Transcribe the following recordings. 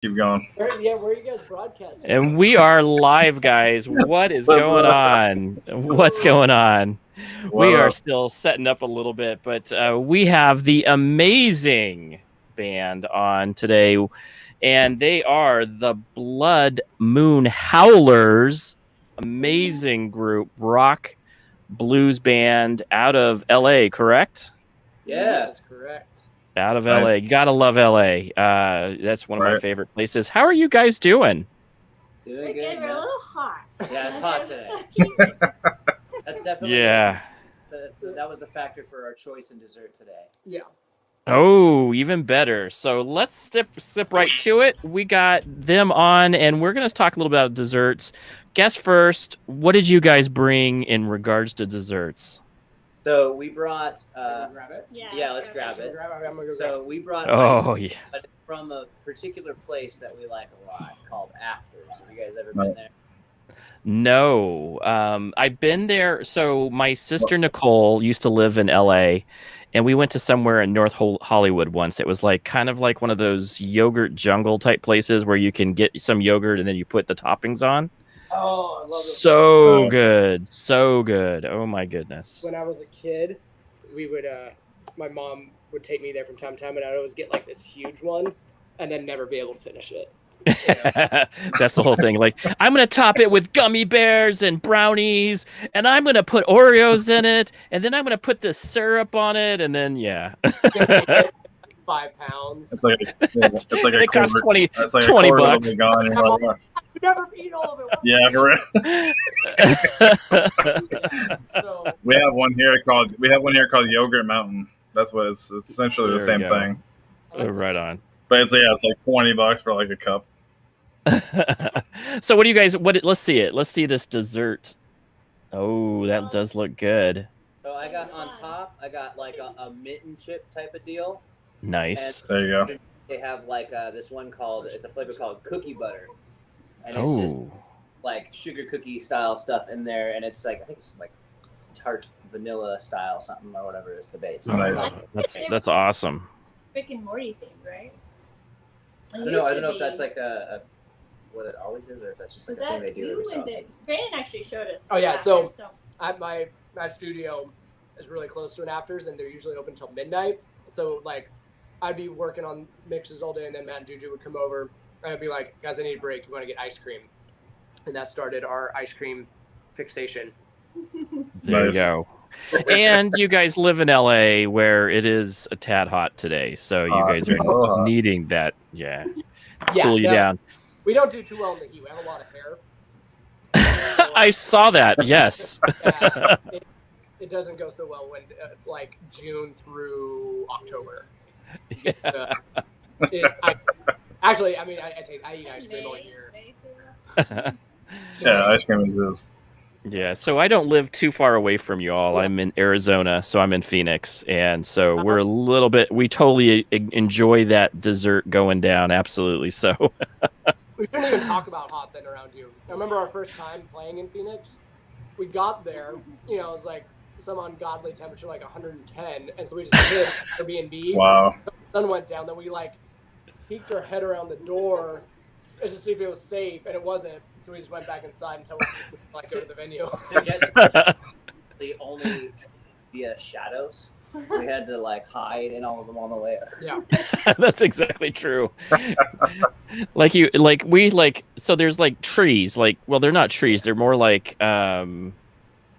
Keep going. Where are you guys broadcasting? And we are live, guys. What is going on? What's going on? We are still setting up a little bit, but we have the amazing band on today, and they are the Blood Moon Howlers. Amazing group, rock blues band out of LA, correct? Yeah, that's correct. Out of LA. You gotta love LA. That's one of my favorite places. How are you guys doing? Doing good. We're a little hot. Yeah, it's hot today. That's definitely that was the factor for our choice in dessert today. Yeah. Oh, even better. So let's step right to it. We got them on, and we're gonna talk a little about desserts. Guess first, what did you guys bring in regards to desserts? So we brought. Grab it. Yeah, let's grab it. I'm gonna go So we brought. Yeah. From a particular place that we like a lot called Afters. Have you guys ever been there? No, I've been there. So my sister Nichole used to live in LA, and we went to somewhere in North Hollywood once. It was like kind of like one of those yogurt jungle type places where you can get some yogurt and then you put the toppings on. Oh, I love it. So good. So good. Oh my goodness. When I was a kid, we would my mom would take me there from time to time, and I'd always get like this huge one and then never be able to finish it. That's the whole thing. Like, I'm gonna top it with gummy bears and brownies, and I'm gonna put Oreos in it, and then I'm gonna put the syrup on it, and then 5 pounds. It's like a it costs $20 bucks. You never eat all of it. Yeah, So, we have one here called Yogurt Mountain. That's what it's essentially the same thing. Oh, right on. But it's like $20 for like a cup. So what do you guys? Let's see it. Let's see this dessert. Oh, that does look good. So I got on top. I got like a mitten chip type of deal. Nice. There you go. They have like this one called. It's a flavor called cookie butter, and it's just like sugar cookie style stuff in there, and it's like I think it's like tart vanilla style something or whatever is the base. Nice. That's awesome. Rick and Morty thing, right? I don't know if that's like a what it always is, or if that's just like a thing they do every so often. Brandon actually showed us. Oh yeah, so my studio is really close to an Afters, and they're usually open till midnight. So like, I'd be working on mixes all day, and then Matt and Juju would come over, and I'd be like, "Guys, I need a break. You want to get ice cream?" And that started our ice cream fixation. There you go. And you guys live in LA where it is a tad hot today, so you guys are needing that, cool you down. We don't do too well in the heat. We have a lot of hair. I saw that. Yes. It doesn't go so well when like June through October. Actually, I mean, I eat ice cream all year. Yeah, ice cream is. Yeah, so I don't live too far away from you all. I'm in Arizona, so I'm in Phoenix, and so we're a little bit. We totally enjoy that dessert going down. Absolutely. So we shouldn't even talk about hot then around you. I remember our first time playing in Phoenix. We got there, it was like some ungodly temperature, like 110, and so we just hit Airbnb. Wow. The sun went down. Then we like peeked our head around the door just to see if it was safe, and it wasn't. So we just went back inside until we could go to the venue. So just the only via shadows. We had to like hide in all of them on the way up. Yeah. That's exactly true. So there's like trees, they're not trees, they're more like there's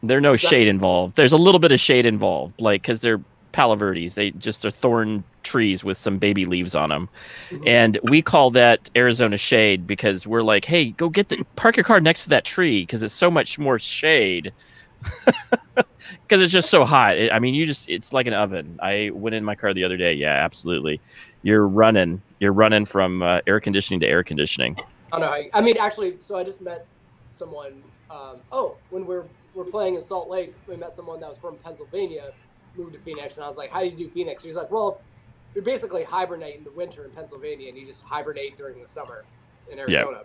no shade involved. There's a little bit of shade involved, because they're Palo Verdes. They just are thorn trees with some baby leaves on them. Mm-hmm. And we call that Arizona shade because we're like, hey, go park your car next to that tree because it's so much more shade. Because it's just so hot. It's like an oven. I went in my car the other day. Yeah, absolutely. You're running from air conditioning to air conditioning. I don't know. I mean, actually, so I just met someone. When we're playing in Salt Lake, we met someone that was from Pennsylvania, moved to Phoenix, and I was like, how do you do Phoenix? He's like, well, you basically hibernate in the winter in Pennsylvania, and you just hibernate during the summer in Arizona.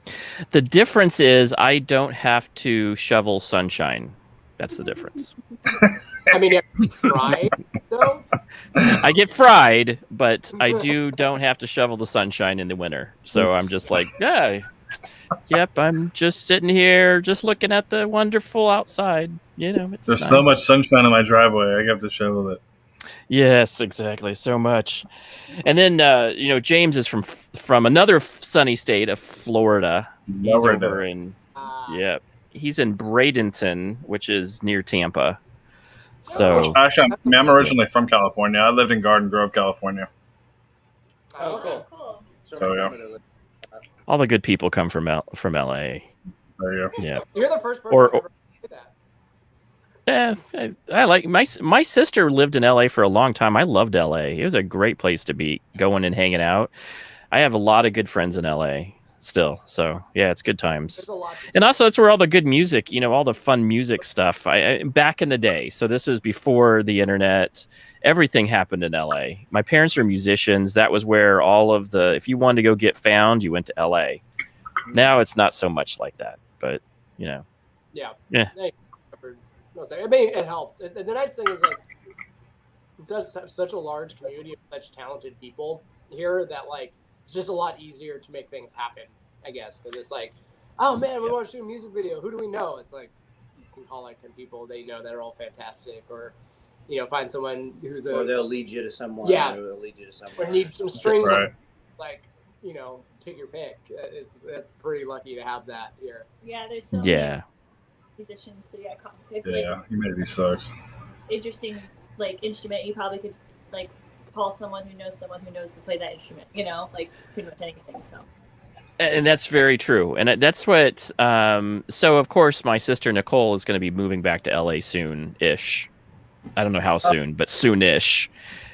Yep. The difference is I don't have to shovel sunshine. That's the difference. I mean, it's dry, though. I get fried, but I don't have to shovel the sunshine in the winter. So I'm just like, yeah, yep. I'm just sitting here, just looking at the wonderful outside. It's There's nice. so much sunshine in my driveway. I have to shovel it. Yes, exactly. So much. And then James is from another sunny state of Florida. He's over in he's in Bradenton, which is near Tampa. So actually, I'm originally from California. I lived in Garden Grove, California. Oh, cool. So yeah, all the good people come from LA. There you go. Yeah. You're the first person to ever say that. Yeah, I like my sister lived in LA for a long time. I loved LA. It was a great place to be going and hanging out. I have a lot of good friends in LA still. So yeah, it's good times. And also that's where all the good music, all the fun music stuff. I back in the day. So this was before the internet. Everything happened in LA. My parents are musicians. That was where all of if you wanted to go get found, you went to LA. Now it's not so much like that, but Yeah. I mean, it helps. The nice thing is like it's such a large community of such talented people here that like it's just a lot easier to make things happen, I guess, because it's like, oh man, we want to shoot a music video. Who do we know? It's like you can call like 10 people they know that are all fantastic, or find someone who's or they'll lead you to someone. Yeah, or they'll lead you to someone. Or need some strings, right. like take your pick. It's pretty lucky to have that here. Yeah, there's so many musicians to get Yeah, humanity sucks. Interesting, like instrument. You probably could like call someone who knows to play that instrument. Like pretty much anything. So. And that's very true. And that's what. So of course, my sister Nichole is going to be moving back to LA soon-ish. I don't know how soon, but soon-ish.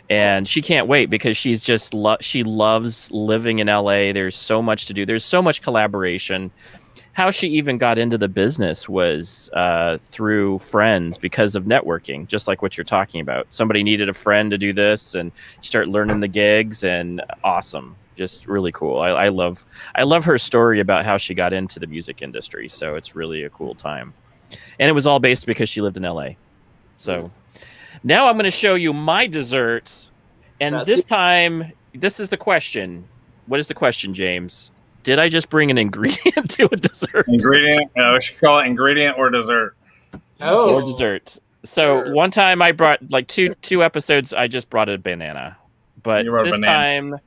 And she can't wait because she's just she loves living in LA. There's so much to do. There's so much collaboration. How she even got into the business was through friends because of networking, just like what you're talking about. Somebody needed a friend to do this, and you start learning the gigs, and awesome, just really cool. I love her story about how she got into the music industry. So it's really a cool time, and it was all based because she lived in LA. So now I'm going to show you my dessert, and this time, this is the question. What is the question, James? Did I just bring an ingredient to a dessert? Ingredient? We should call it ingredient or dessert. Or dessert. So one time I brought like two episodes. I just brought a banana, but this time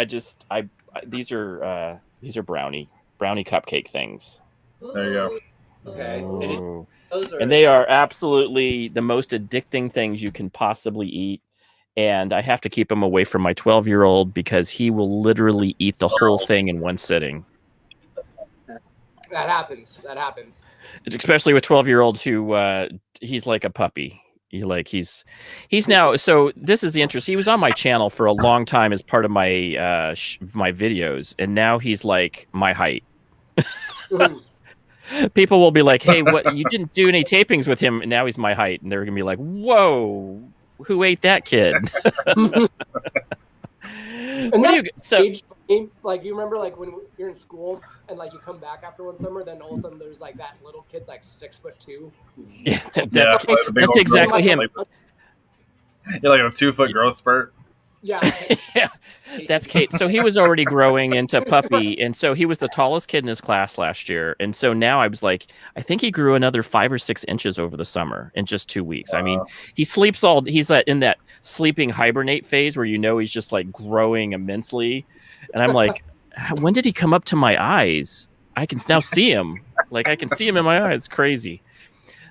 these are brownie cupcake things. There you go. Okay. And they are absolutely the most addicting things you can possibly eat. And I have to keep him away from my 12-year-old because he will literally eat the whole thing in one sitting. That happens. Especially with 12-year-olds who he's like a puppy. He's now. So this is the interest. He was on my channel for a long time as part of my my videos, and now he's like my height. People will be like, "Hey, what? You didn't do any tapings with him, and now he's my height," and they're gonna be like, "Whoa." Who ate that kid? Like you remember like when you're in school and like you come back after one summer, then all of a sudden there's like that little kid's like 6'2". Yeah, that's exactly him. You're like a 2-foot growth spurt. Yeah. Yeah, that's Kate. So he was already growing into puppy, and so he was the tallest kid in his class last year. And so now I was like, I think he grew another 5 or 6 inches over the summer in just 2 weeks. I mean, he sleeps he's in that sleeping hibernate phase where he's just like growing immensely. And I'm like, when did he come up to my eyes? I can now see him. Like I can see him in my eyes. It's crazy.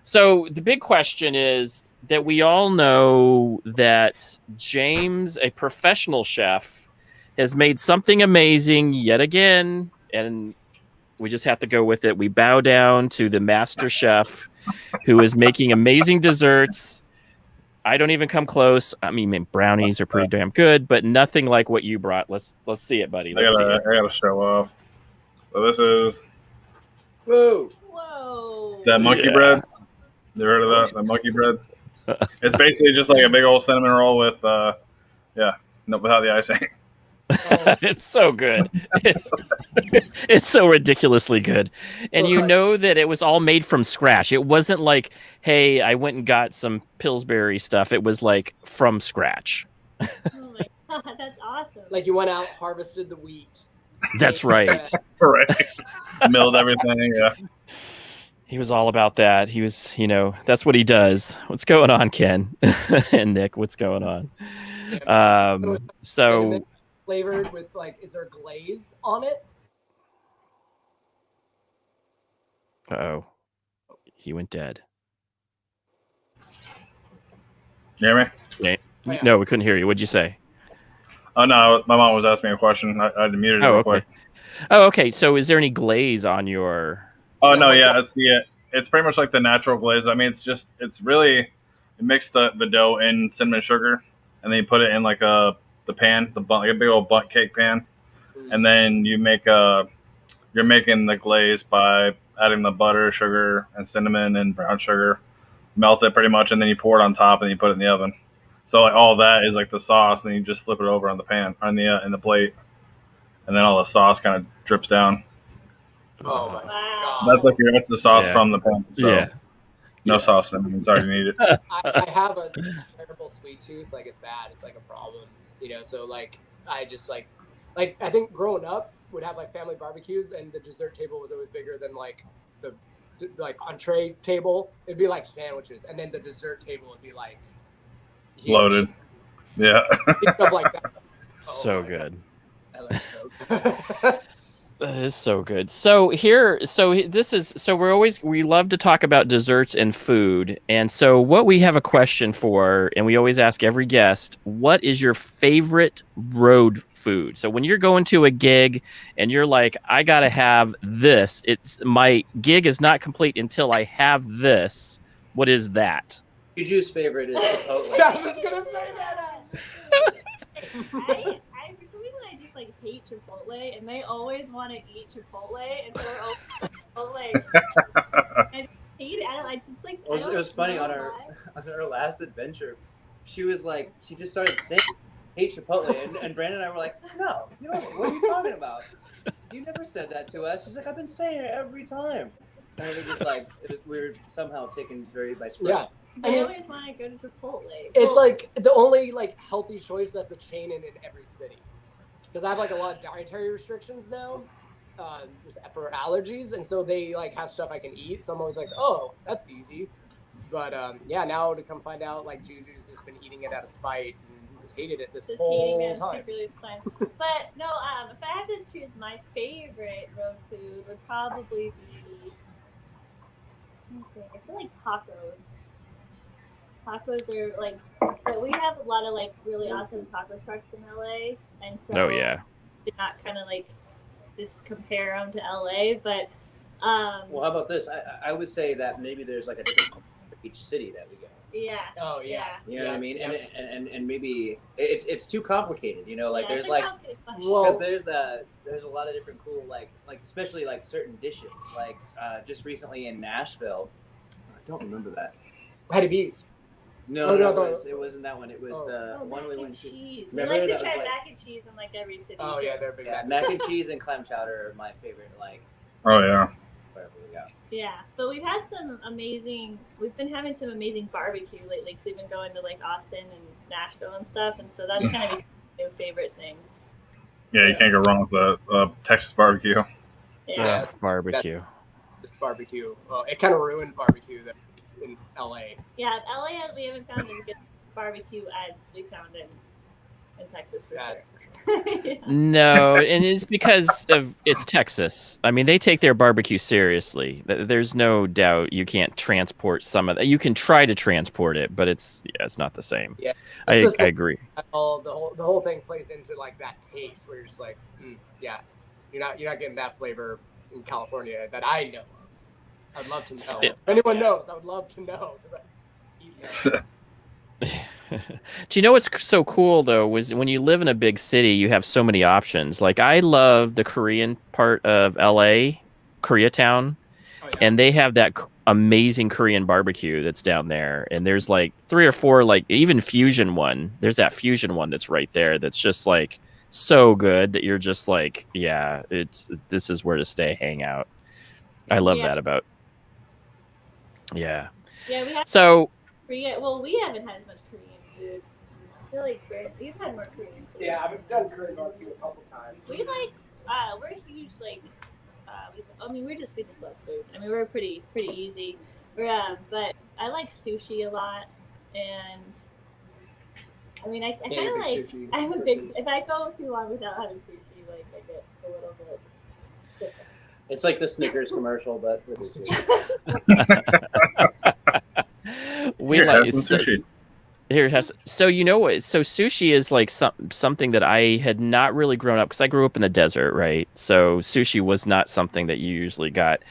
So the big question is that we all know that James, a professional chef, has made something amazing yet again, and we just have to go with it. We bow down to the master chef who is making amazing desserts. I don't even come close. I mean, brownies are pretty damn good, but nothing like what you brought. Let's see it, buddy. I gotta show off. So this is that monkey bread. You heard of that? That monkey bread? It's basically just like a big old cinnamon roll with, without the icing. It's so good. It's so ridiculously good. And you know that it was all made from scratch. It wasn't like, hey, I went and got some Pillsbury stuff. It was like from scratch. Oh my god, that's awesome. Like you went out, harvested the wheat. That's right. Right. Milled everything. Yeah. He was all about that. He was, that's what he does. What's going on, Ken? And Nick, what's going on? So flavored with like, is there glaze on it? Uh-oh. He went dead. You hear me? Okay. Oh, yeah. No, we couldn't hear you. What'd you say? Oh no, my mom was asking me a question. I had to mute it real quick. Oh, okay. So is there any glaze on your... Oh no, yeah, it's pretty much like the natural glaze. I mean, it's really, you mix the dough in cinnamon sugar, and then you put it in like the pan, like a big old bunt cake pan, and then you're making the glaze by adding the butter, sugar, and cinnamon and brown sugar, melt it pretty much, and then you pour it on top, and you put it in the oven. So like all that is like the sauce, and then you just flip it over on the pan, on the in the plate, and then all the sauce kind of drips down. Oh my god! That's the sauce from the pan. So no sauce. I mean, it's already needed. I have a terrible sweet tooth. Like it's bad. It's like a problem. So like I just like I think growing up would have like family barbecues, and the dessert table was always bigger than like the entree table. It'd be like sandwiches, and then the dessert table would be like huge. Loaded. Yeah. Stuff like that. So good. I like so That is so good. So we love to talk about desserts and food. And so what we have a question for, and we always ask every guest, what is your favorite road food? So when you're going to a gig and you're like, I got to have this, my gig is not complete until I have this. What is that? Juju's favorite is Chipotle. I was just gonna say that. For some reason, I just like hate Chipotle, and they always want to eat Chipotle, and so we're all Chipotle. I hate it. It's like It was funny on our last adventure. She was like, she just started saying, "Hate Chipotle," and Brandon and I were like, "No, you don't. What are you talking about? You never said that to us." She's like, "I've been saying it every time," and we were just like, we were somehow taken very by surprise. Yeah. I always want to go to Chipotle. It's like the only like healthy choice that's a chain in every city. Because I have like a lot of dietary restrictions now, just for allergies, and so they like have stuff I can eat. So I'm always like, oh, that's easy. But now to come find out, like Juju's just been eating it out of spite and has hated it this whole time. But no, if I had to choose my favorite road food, would probably be. I feel like tacos. Tacos are like, but we have a lot of like really awesome taco trucks in LA, and so did not kind of like just compare them to LA, but well, how about this? I would say that maybe there's like a different for each city that we go. Yeah. Oh yeah. You know what I mean? And maybe it's too complicated. Like there's like well, because there's a lot of different cool like especially like certain dishes like just recently in Nashville. I don't remember that. Hattie B's. No, it wasn't that one. It was the one we went to. We Remember like to that try was mac and cheese in like every city. Oh yeah, they're big. Mac and cheese and clam chowder are my favorite. Like. Oh yeah. Wherever we go. Yeah, but we've been having some amazing barbecue lately because we've been going to like Austin and Nashville and stuff, and so that's kind of a new favorite thing. Yeah, you can't go wrong with the Texas barbecue. Yeah, barbecue. It's barbecue. Well, it kind of ruined barbecue in LA. Yeah, LA we haven't found as good barbecue as we found in Texas for sure. Yeah. No, and it's because it's Texas. I mean, they take their barbecue seriously. There's no doubt you can't transport some of that. You can try to transport it, but it's not the same. Yeah, I agree. The whole thing plays into like that taste where you're just like, yeah, you're not getting that flavor in California that I know of. I'd love to know. If anyone knows, I would love to know. Do you know what's so cool though was when you live in a big city, you have so many options. Like I love the Korean part of LA, Koreatown, and they have that amazing Korean barbecue that's down there. And there's like 3 or 4, like even fusion one. There's that fusion one that's right there. That's just like so good that you're just like, yeah, this is where to stay, hang out. I love that about. Yeah. Yeah, we have. So. Korea. Well, we haven't had as much Korean food. I feel like you've had more Korean food. Yeah, I've done Korean barbecue a couple times. We we're huge we just love food. I mean, we're pretty easy. But I like sushi a lot, and I mean, I kind of like. Sushi. I'm a big. If I go too long without having sushi, like I get a little bit different. It's like the Snickers commercial, but with sushi. We like sushi. So you know what? So sushi is like something that I had not really grown up, because I grew up in the desert, right? So sushi was not something that you usually got.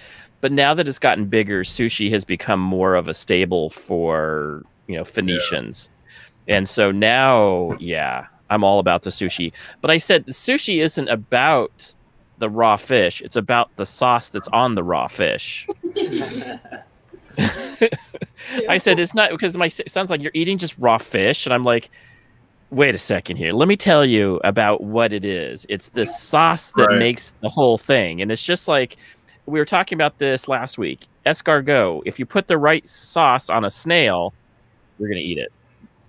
But now that it's gotten bigger, sushi has become more of a staple for, Phoenicians. Yeah. And so now, I'm all about the sushi. But I said sushi isn't about the raw fish. It's about the sauce that's on the raw fish. I said it's not, because my son's like, you're eating just raw fish, and I'm like, wait a second here. Let me tell you about what it is. It's the sauce that makes the whole thing, and it's just like we were talking about this last week. Escargot. If you put the right sauce on a snail, you're gonna eat it.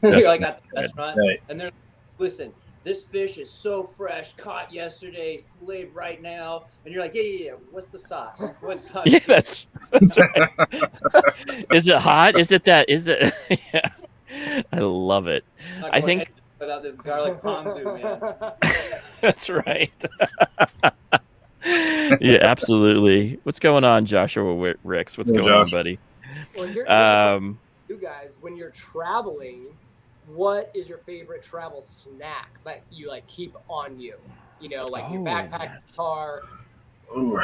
You're like at the restaurant, and they're listen. This fish is so fresh, caught yesterday, filleted right now, and you're like, yeah. What's the sauce? What's sauce? Yeah, that's right. Is it hot? Is it that? Is it? Yeah. I love it. I think without this garlic ponzu, man. That's right. Yeah, absolutely. What's going on, Joshua Ricks? What's going on, buddy? Well, you guys, when you're traveling, what is your favorite travel snack that you like keep on you? Your backpack, car. Ooh,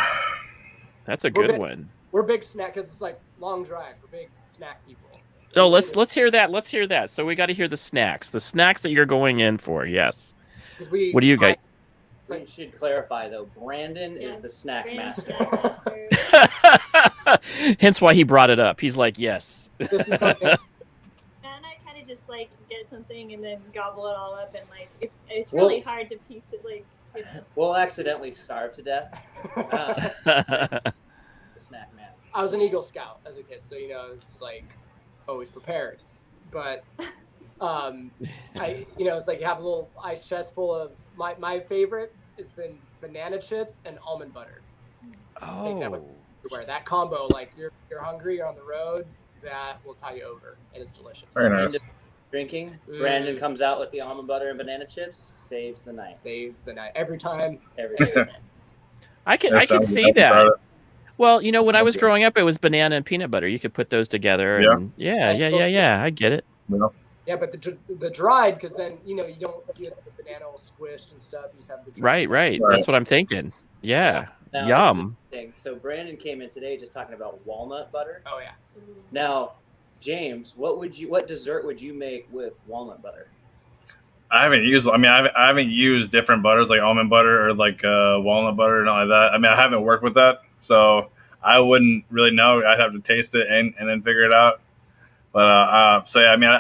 that's a good one. We're big snack because it's like long drive. We're big snack people. Oh, let's hear that. Let's hear that. So we got to hear the snacks that you're going in for. Yes. What do you guys? We should clarify though. Brandon is the snack master. Hence why he brought it up. He's like, yes. This is something. Just like get something and then gobble it all up, and like it's really hard to piece it. We'll accidentally starve to death. The snack man. I was an Eagle Scout as a kid, so I was just like always prepared. But it's like you have a little ice chest full of my favorite has been banana chips and almond butter. Oh, that combo, like you're hungry, you're on the road, that will tie you over, and it's delicious. Very nice. Drinking. Brandon comes out with the almond butter and banana chips. Saves the night. Every time. I can see that. Well, when I was growing up, it was banana and peanut butter. You could put those together. And yeah. I get it. Yeah, but the dried, because then you don't get the banana all squished and stuff. You just have the dried. Right. That's what I'm thinking. Yeah. Now, yum. So Brandon came in today just talking about walnut butter. Oh yeah. Now, James, what dessert would you make with walnut butter? I haven't used different butters like almond butter or like walnut butter and all like that. I mean, I haven't worked with that, so I wouldn't really know. I'd have to taste it and then figure it out. But I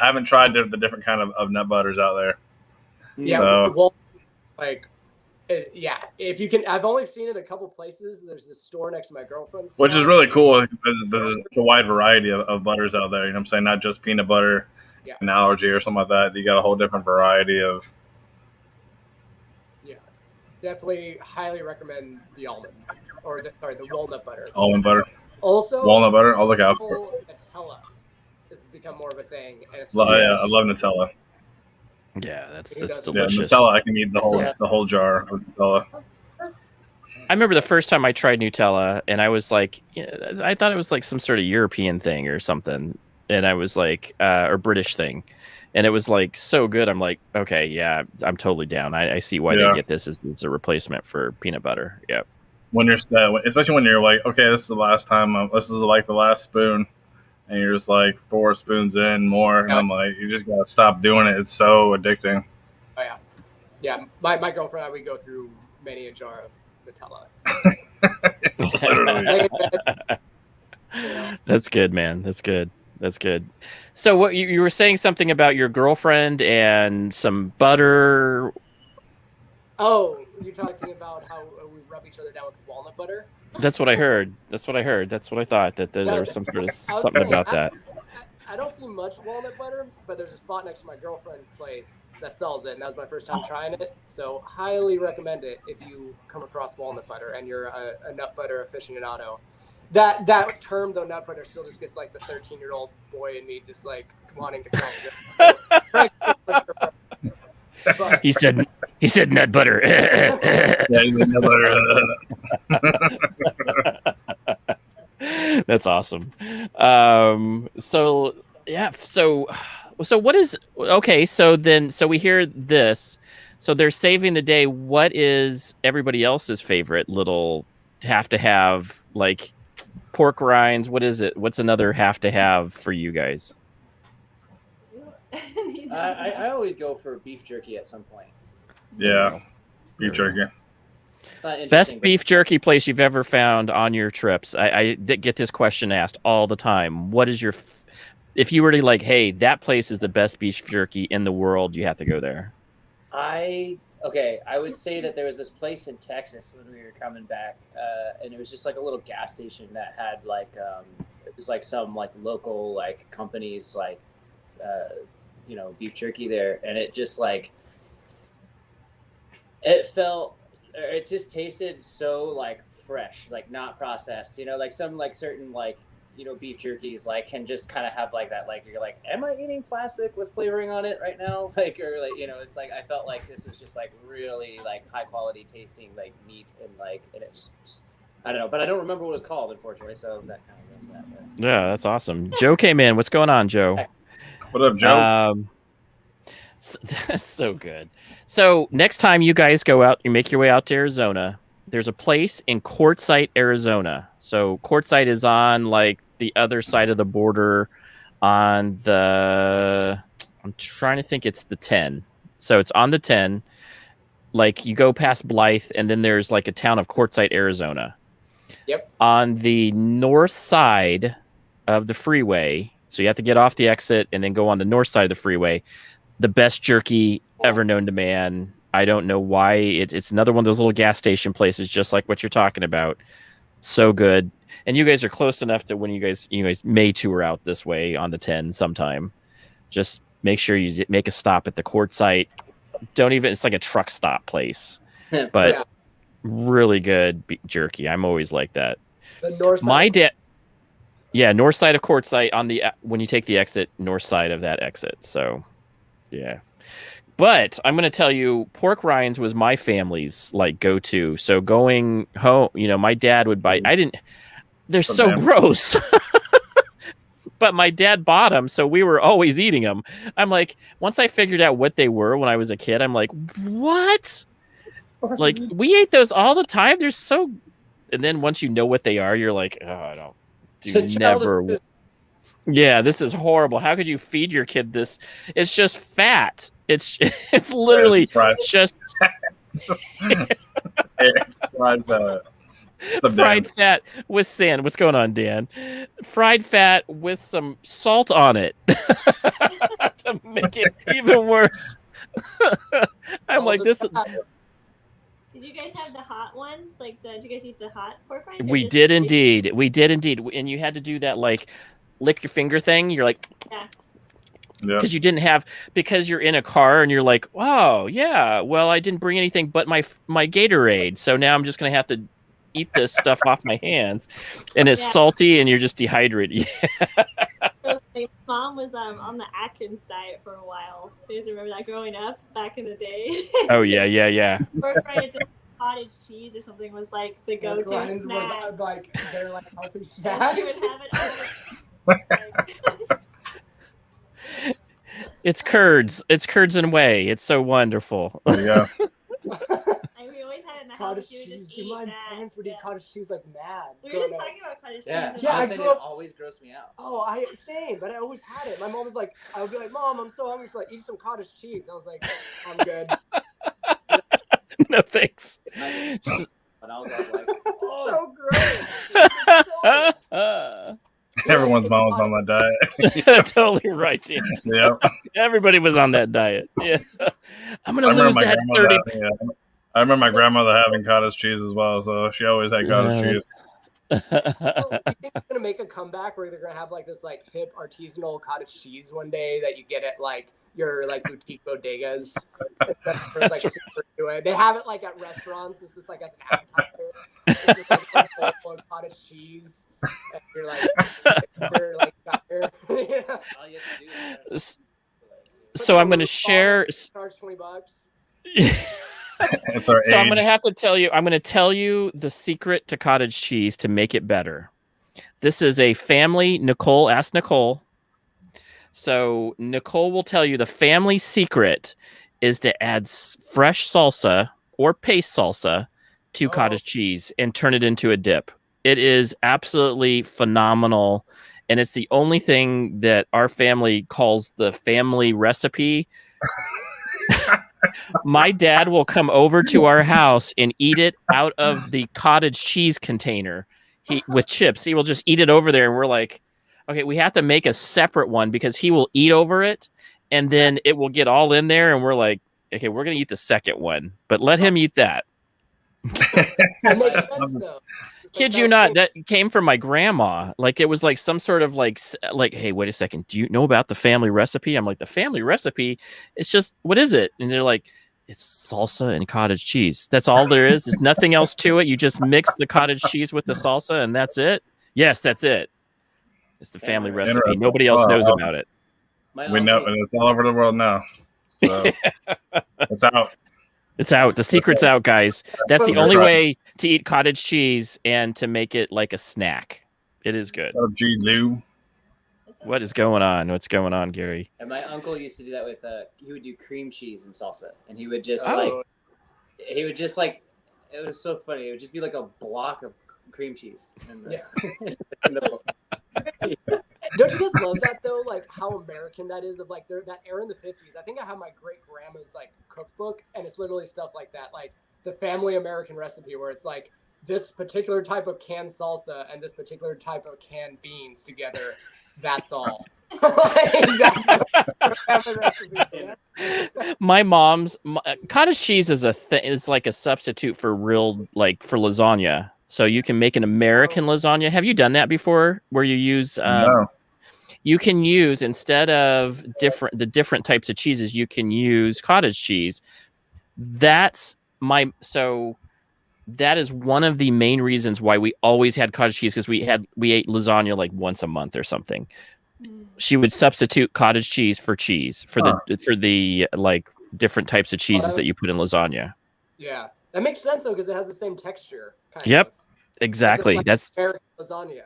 haven't tried the different kind of nut butters out there. Yeah, so. If you can, I've only seen it a couple places. There's this store next to my girlfriend's store. Which is really cool. There's a wide variety of butters out there. You know what I'm saying? Not just peanut butter, an allergy or something like that. You got a whole different variety of. Yeah, definitely highly recommend the almond the walnut butter. Almond butter. Also, walnut butter. I'll look out for it. Nutella has become more of a thing. And it's I love Nutella. Yeah, that's delicious. Yeah, Nutella, I can eat the whole jar of Nutella. I remember the first time I tried Nutella, and I was like, I thought it was like some sort of European thing or something, and I was like, or British thing, and it was like so good. I'm like, okay, yeah, I'm totally down. I see why they get this as it's a replacement for peanut butter. Yeah. When you're, especially when you're like, okay, this is the last time. This is like the last spoon. And you're just like 4 spoons in more. And I'm like, you just got to stop doing it. It's so addicting. Oh, yeah. Yeah. My girlfriend and I, we go through many a jar of Nutella. Literally. That's good, man. That's good. So what you were saying something about your girlfriend and some butter. Oh, you're talking about how we rub each other down with walnut butter? That's what I heard. That's what I heard. That's what I thought, that there was some sort of something about that. I don't see much walnut butter, but there's a spot next to my girlfriend's place that sells it, and that was my first time trying it. So highly recommend it if you come across walnut butter and you're a nut butter aficionado. That term, though, nut butter, still just gets like the 13-year-old boy in me just like wanting to call it. But, He said nut butter. Yeah, he's a nut butter. That's awesome. So what is okay? So we hear this. So they're saving the day. What is everybody else's favorite little have to have, like pork rinds? What is it? What's another have to have for you guys? I always go for beef jerky at some point. Yeah, beef jerky. Best beef jerky place you've ever found on your trips. I get this question asked all the time. What is your, if you were to like, hey, that place is the best beef jerky in the world, you have to go there. I would say that there was this place in Texas when we were coming back, and it was just like a little gas station that had like it was like some like local like companies like beef jerky there, and it just like it just tasted so like fresh, like not processed, like some like certain like beef jerkies like can just kind of have like that, like you're like, am I eating plastic with flavoring on it right now, like, or like it's like I felt like this was just like really like high quality tasting like meat, and like, and it just, I don't know, but I don't remember what it was called, unfortunately, so that kind of goes that way. Yeah, that's awesome. Joe came in. What's going on, Joe? What up, Joe? That's so good. So next time you guys go out, you make your way out to Arizona, there's a place in Quartzsite, Arizona. So Quartzsite is on like the other side of the border on the, I'm trying to think, it's the 10. So it's on the 10. Like you go past Blythe, and then there's like a town of Quartzsite, Arizona. Yep. On the north side of the freeway, so you have to get off the exit and then go on the north side of the freeway. The best jerky ever known to man. I don't know why. It's another one of those little gas station places, just like what you're talking about. So good. And you guys are close enough to when you guys may tour out this way on the 10 sometime. Just make sure you make a stop at the Quartzsite. It's like a truck stop place. But yeah, really good jerky. I'm always like that. The north side. My dad. Yeah, north side of Quartzsite on the, when you take the exit, north side of that exit. So, yeah. But I'm going to tell you, pork rinds was my family's like go-to. So going home, my dad would buy. They're so gross. But my dad bought them, so we were always eating them. I'm like, once I figured out what they were when I was a kid, I'm like, what? Like we ate those all the time. They're so. And then once you know what they are, you're like, oh, I don't. Do never. Yeah, this is horrible. How could you feed your kid this? It's just fat. It's literally just fried fat. Fried fat with sand. What's going on, Dan? Fried fat with some salt on it to make it even worse. I'm like this. Did you guys have the hot ones? Like, did you guys eat the hot pork rinds? We did indeed. We did indeed. And you had to do that like lick your finger thing. You're like. Yeah. Because you didn't have, because you're in a car and you're like, wow, yeah, well, I didn't bring anything but my Gatorade, so now I'm just gonna have to eat this stuff off my hands, and it's salty and you're just dehydrated. So my mom was on the Atkins diet for a while. You guys remember that growing up back in the day? Oh yeah. Pork rinds and cottage cheese or something was like the go-to snack. Was like they're like healthy snack. She would have it. It's curds. It's curds and whey. It's so wonderful. Yeah. And we always had it in the cottage house. You would cheese. just Do eat my that. parents would eat cottage cheese like mad. We were just talking about cottage cheese. Yeah, I it grew up. always grossed me out. Oh, same, but I always had it. My mom was like, I would be like, Mom, I'm so hungry. She's like, eat some cottage cheese. I was like, I'm good. No thanks. And I was like, So great. Everyone's mom was on that diet. Totally right, Dan. Yeah. Everybody was on that diet. Yeah. I'm gonna I remember lose my that grandma 30. I remember my grandmother having cottage cheese as well, so she always had cottage cheese. So, you think it's gonna make a comeback where they're gonna have like this like hip artisanal cottage cheese one day that you get at like your like boutique bodegas? Like, super good. They have it like at restaurants. This is like as an appetizer. It's just like a bowl of cottage cheese, and you're like got your, All you have to do is So I'm going to share. Charge $20. It's our So age. I'm going to have to tell you. I'm going to tell you the secret to cottage cheese to make it better. This is a family. Nichole, ask Nichole. So Nichole will tell you the family secret is to add fresh salsa or paste salsa to cottage cheese and turn it into a dip. It is absolutely phenomenal. And it's the only thing that our family calls the family recipe. My dad will come over to our house and eat it out of the cottage cheese container with chips. He will just eat it over there. And we're like, okay, we have to make a separate one because he will eat over it and then it will get all in there. And we're like, okay, we're going to eat the second one, but let him eat that. That makes sense, though. Kid you not, that came from my grandma. Like, it was like some sort of like, hey, wait a second. Do you know about the family recipe? I'm like, the family recipe? It's just, what is it? And they're like, it's salsa and cottage cheese. That's all there is. There's nothing else to it. You just mix the cottage cheese with the salsa and that's it. Yes, that's it. It's the family recipe. Nobody else knows about it. We know, and it's all over the world now. So it's out. It's out. The secret's out, guys. That's the only way to eat cottage cheese and to make it like a snack. It is good. Oh, gee, Lou. What is going on? What's going on, Gary? And my uncle used to do that with he would do cream cheese and salsa, and he would just like it was so funny. It would just be like a block of cream cheese. Don't you guys love that though? Like how American that is of like that era in the 50s. I think I have my great grandma's like cookbook, and it's literally stuff like that, like the family American recipe, where it's like this particular type of canned salsa and this particular type of canned beans together. That's all. My mom's cottage cheese is is like a substitute for for lasagna. So you can make an American lasagna. Have you done that before? Where you use No. You can use, instead of the different types of cheeses, you can use cottage cheese. That is one of the main reasons why we always had cottage cheese, because we ate lasagna like once a month or something. She would substitute cottage cheese for the like different types of cheeses that you put in lasagna. Yeah, that makes sense though, because it has the same texture. Yep, exactly. Like that's American lasagna.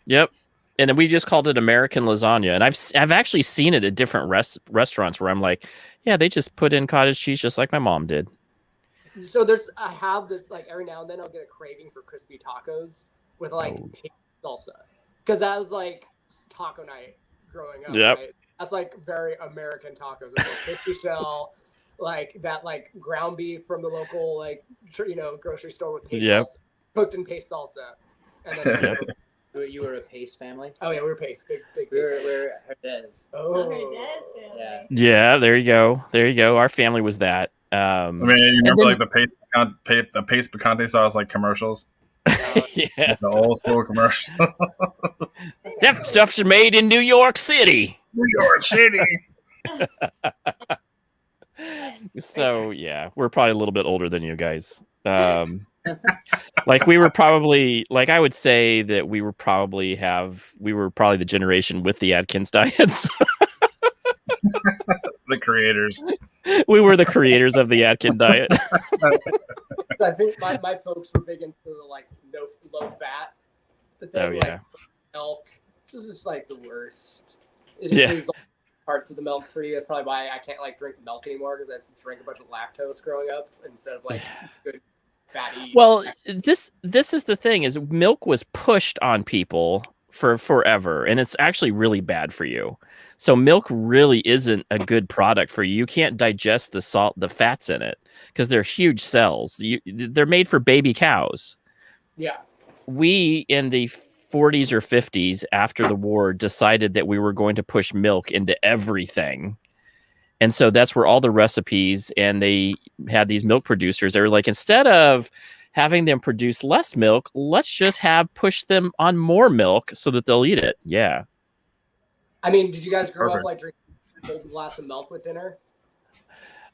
Yep. And we just called it American lasagna. And I've actually seen it at different restaurants where I'm like, yeah, they just put in cottage cheese just like my mom did. So I have this, like, every now and then I'll get a craving for crispy tacos with like pink salsa, because that was like taco night growing up. Yep. Right? That's like very American tacos. It's like crispy shell, like that, like ground beef from the local grocery store with paste salsa, cooked in paste salsa, and then. You were a paste family? Oh yeah, we were paste. Big we were Herdez. Oh, Herdez family. Yeah, there you go. Our family was that. I mean, you remember like the paste picante sauce like commercials? Yeah, the old school commercials. That stuff's made in New York City. New York City. So yeah, we're probably a little bit older than you guys. Like we were probably, like I would say that we were probably the generation with the Atkins diets. The creators. We were the creators of the Atkins diet. I think my folks were big into the like low fat. But then like milk, this is like the worst. It just leaves parts of the milk for you. That's probably why I can't like drink milk anymore, because I used to drink a bunch of lactose growing up instead of like good fatty. Well, this is the thing, is milk was pushed on people for forever, and it's actually really bad for you. So milk really isn't a good product for you. You can't digest the fats in it, because they're huge cells. They're made for baby cows. Yeah. We in the 40s or 50s after the war decided that we were going to push milk into everything. And so that's where all the recipes, and they had these milk producers. They were like, instead of having them produce less milk, let's just push them on more milk so that they'll eat it. Yeah. I mean, did you guys grow up like drinking a whole glass of milk with dinner?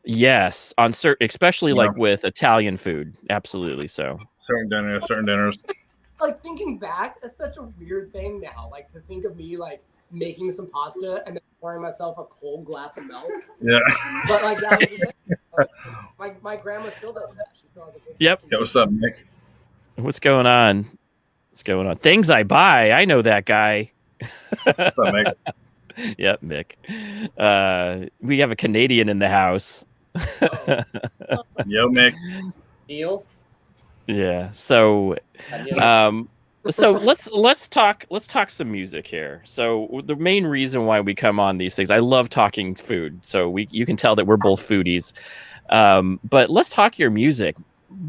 Yes, on especially like with Italian food. Absolutely so. Certain dinners. Like thinking back, that's such a weird thing now. Like to think of me like making some pasta and then pouring myself a cold glass of milk. Yeah. But like that was the thing. My grandma still does that. She still has a cold Yep. Yo, what's up, Nick? What's going on? What's going on? Things I buy. I know that guy. What's up, Nick? Yep, Mick. We have a Canadian in the house. Yo, Mick. Neil. Yeah. So, so let's talk some music here. So the main reason why we come on these things, I love talking food. So you can tell that we're both foodies. But let's talk your music.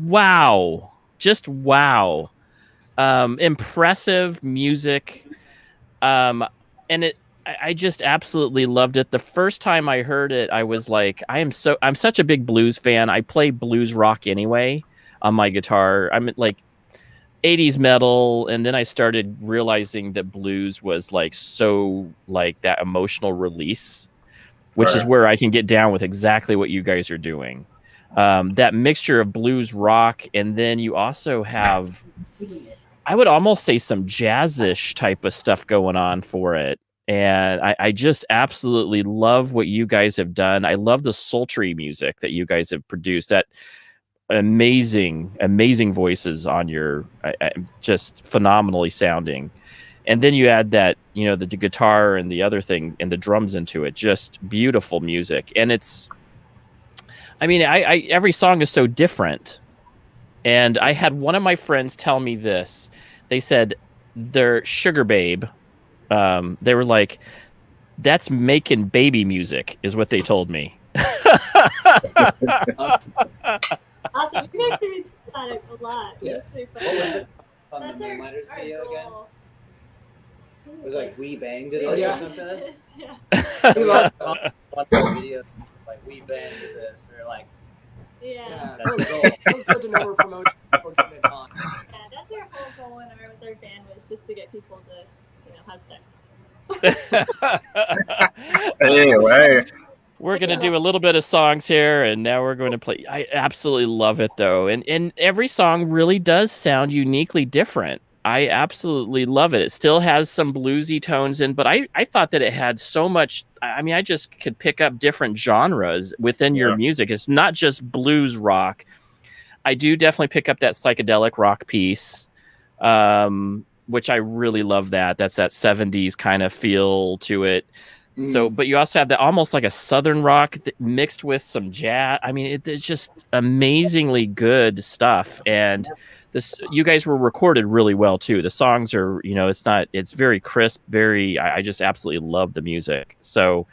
Wow, just wow. Impressive music. And I just absolutely loved it. The first time I heard it, I was like, I'm such a big blues fan. I play blues rock anyway on my guitar. I'm like 80s metal, and then I started realizing that blues was like so like that emotional release, which is where I can get down with exactly what you guys are doing. That mixture of blues rock, and then you also have, I would almost say, some jazzish type of stuff going on for it. And I just absolutely love what you guys have done. I love the sultry music that you guys have produced. That amazing voices on your, just phenomenally sounding. And then you add that, the guitar and the other thing and the drums into it. Just beautiful music. And it's, I mean, every song is so different. And I had one of my friends tell me this. They said their Sugar Babe, they were like, that's making baby music, is what they told me. Awesome. You guys do that a lot. Yeah. That's pretty What was fun. it on That's the Moonlighters our video again? goal. It was like we banged it or Yeah. something. Yeah. We love one video like we banged this or like Yeah. That was cool. That was good to know we're promoting before getting it on. Yeah, that's our whole goal with our band was just to get people to, have sex. Anyway. We're going to do a little bit of songs here, and now we're going to play. I absolutely love it, though. And every song really does sound uniquely different. I absolutely love it. It still has some bluesy tones in, but I thought that it had so much. I mean, I just could pick up different genres within your music. It's not just blues rock. I do definitely pick up that psychedelic rock piece, which I really love that. That's that 70s kind of feel to it. So, but you also have that almost like a southern rock mixed with some jazz. I mean, it's just amazingly good stuff. And you guys were recorded really well too. The songs are, it's very crisp, I just absolutely love the music. So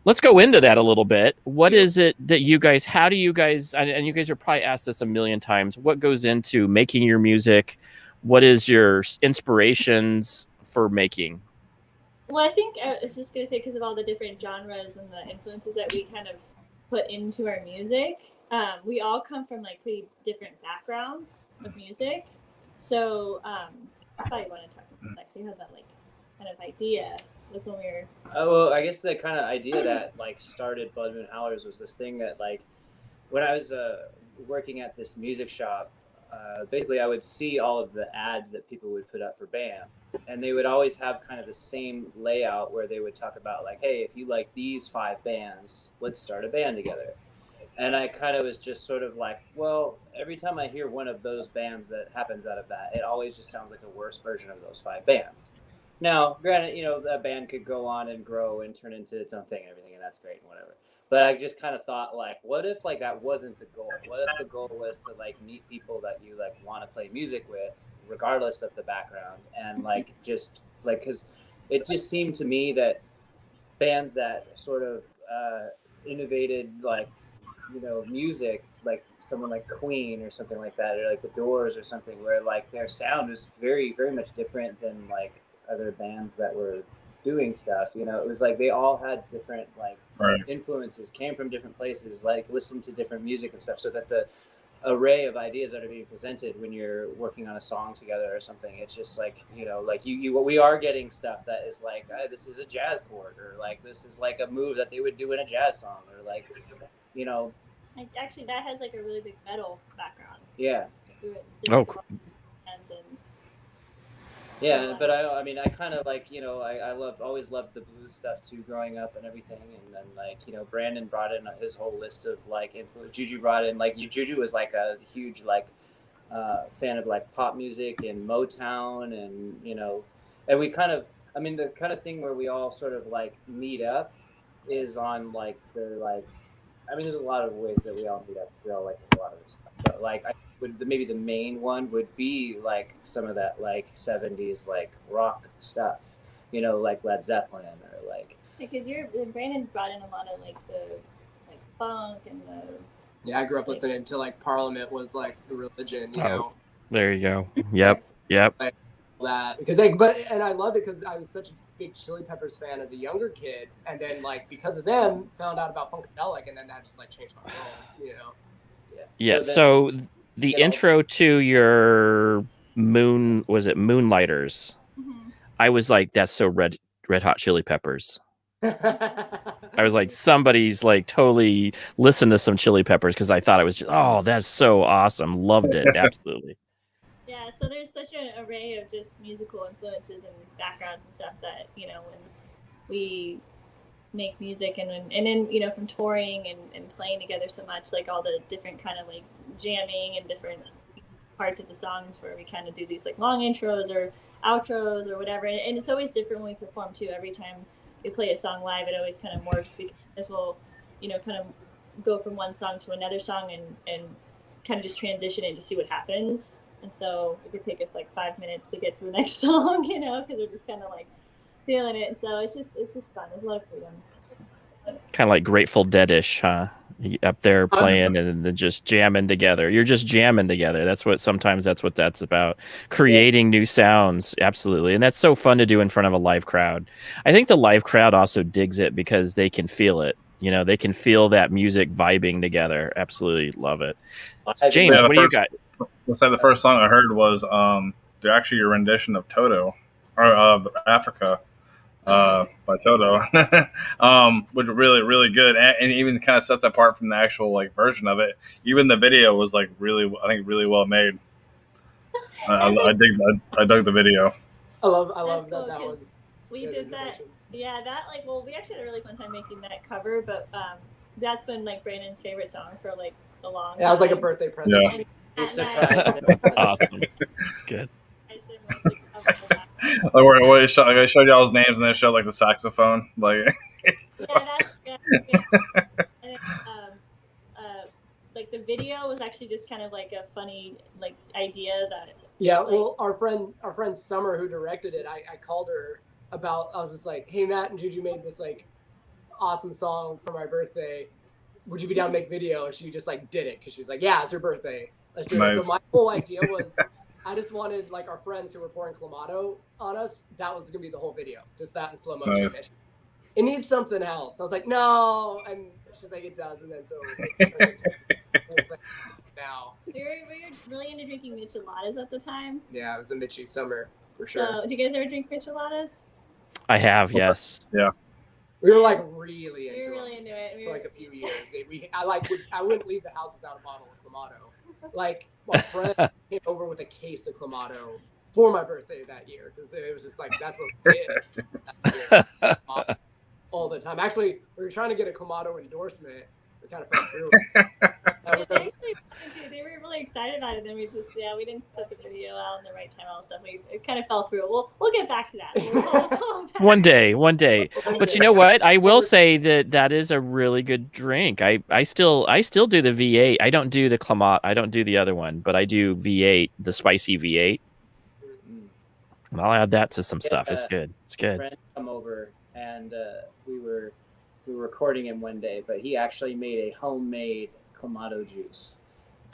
let's go into that a little bit. What is it that how do you guys, and you guys are probably asked this a million times, what goes into making your music? What is your inspirations for making? Well, I think I was just going to say, because of all the different genres and the influences that we kind of put into our music, we all come from like pretty different backgrounds of music. So I probably want to talk about that, because you had that like kind of idea with when we were. Oh, well, I guess the kind of idea that like started Blood Moon Howlers was this thing that like when I was working at this music shop, basically I would see all of the ads that people would put up for bands, and they would always have kind of the same layout where they would talk about like, hey, if you like these 5 bands, let's start a band together. And I kind of was just sort of like, well, every time I hear one of those bands that happens out of that, it always just sounds like a worse version of those 5 bands. Now, granted, a band could go on and grow and turn into its own thing and everything, and that's great and whatever. But I just kind of thought, like, what if like that wasn't the goal? What if the goal was to like meet people that you like want to play music with, regardless of the background, and like just like, because it just seemed to me that bands that sort of innovated like music, like someone like Queen or something like that, or like the Doors or something, where like their sound is very, very much different than like other bands that were doing stuff. You know, it was like they all had different like Right. influences, came from different places, like listened to different music and stuff, so that the array of ideas that are being presented when you're working on a song together or something, it's just like, you know, like we are getting stuff that is like, this is a jazz chord, or like this is like a move that they would do in a jazz song, or like, you know, like actually that has like a really big metal background. Yeah. Oh, cool. Yeah, but I mean, I kind of like, you know, I always loved the blues stuff too growing up and everything. And then like, you know, Brandon brought in his whole list of like influence. Juju brought in, like, Juju was like a huge like fan of like pop music and Motown, and, you know, and we kind of, I mean, the kind of thing where we all sort of like meet up is on like the like, I mean, there's a lot of ways that we all meet up. We all like a lot of this stuff, but like maybe the main one would be like some of that like 70s like rock stuff, you know, like Led Zeppelin, or like, because Brandon brought in a lot of like the like funk and the. Yeah, I grew up listening to like Parliament was like the religion, you know. There you go. Yep. Like that, because like, and I loved it because I was such a big Chili Peppers fan as a younger kid, and then like because of them found out about Funkadelic, and then that just like changed my world, you know. Yeah. So the intro to your Moonlighters. Mm-hmm. I was like, that's so Red Hot Chili Peppers. I was like, somebody's like totally listened to some Chili Peppers, because I thought it was just, oh, that's so awesome. Loved it. Absolutely. Yeah, so there's such an array of just musical influences and backgrounds and stuff that, you know, when we make music and then, you know, from touring and playing together so much, like all the different kind of like jamming and different parts of the songs where we kind of do these like long intros or outros or whatever. And it's always different when we perform too. Every time we play a song live, it always kind of morphs, because we'll, you know, kind of go from one song to another song and kind of just transition it to see what happens. And so it could take us like 5 minutes to get to the next song, you know, because we're just kind of like feeling it. And so it's just fun. There's a lot of freedom. Kind of like Grateful Dead-ish, huh? Up there playing and then just jamming together. You're just jamming together. That's what that's about. Creating new sounds. Absolutely. And that's so fun to do in front of a live crowd. I think the live crowd also digs it because they can feel it. You know, they can feel that music vibing together. Absolutely love it. James, what do you got? Let's say the first song I heard was actually your rendition of Toto, or Africa, by Toto, which was really, really good, and even kind of sets apart from the actual like version of it. Even the video was like really, I think, really well made. I dug the video. I love that. That was. We did that. Yeah, that like, well, we actually had a really fun time making that cover, but that's been like Brandon's favorite song for like a long time. Yeah, it was like a birthday present. Yeah. Awesome. That's good. Like where I showed y'all's names and then showed like the saxophone, like. Yeah, that's good. And like the video was actually just kind of like a funny like idea that. Yeah, like, well, our friend Summer, who directed it, I called her about. I was just like, "Hey, Matt and Juju made this like awesome song for my birthday. Would you be down to make video?" And she just like did it because she's like, "Yeah, it's her birthday. Let's do it." So my whole idea was, I just wanted like our friends who were pouring Clamato on us. That was gonna be the whole video, just that in slow motion. Nice. It needs something else. I was like, no, and she's like, it does, and then so. Now. We were really into drinking micheladas at the time. Yeah, it was a Mitchie summer for sure. So, do you guys ever drink micheladas? I have, yes. Yeah. We were like really into it for like a few years. I wouldn't leave the house without a bottle of Clamato. Like my friend came over with a case of Clamato for my birthday that year because it was just like that's what we did all the time. Actually, we were trying to get a Clamato endorsement. We kind of fell through. They were really excited about it. Then we didn't put the video out in the right time. All stuff. It kind of fell through. We'll get back to that. One day. But you know what? I will say that is a really good drink. I still do the V8. I don't do the Clamato. I don't do the other one, but I do V8, the spicy V8. And I'll add that to some stuff. It's good. It's good. Friend come over and we were recording him one day, but he actually made a homemade Clamato juice.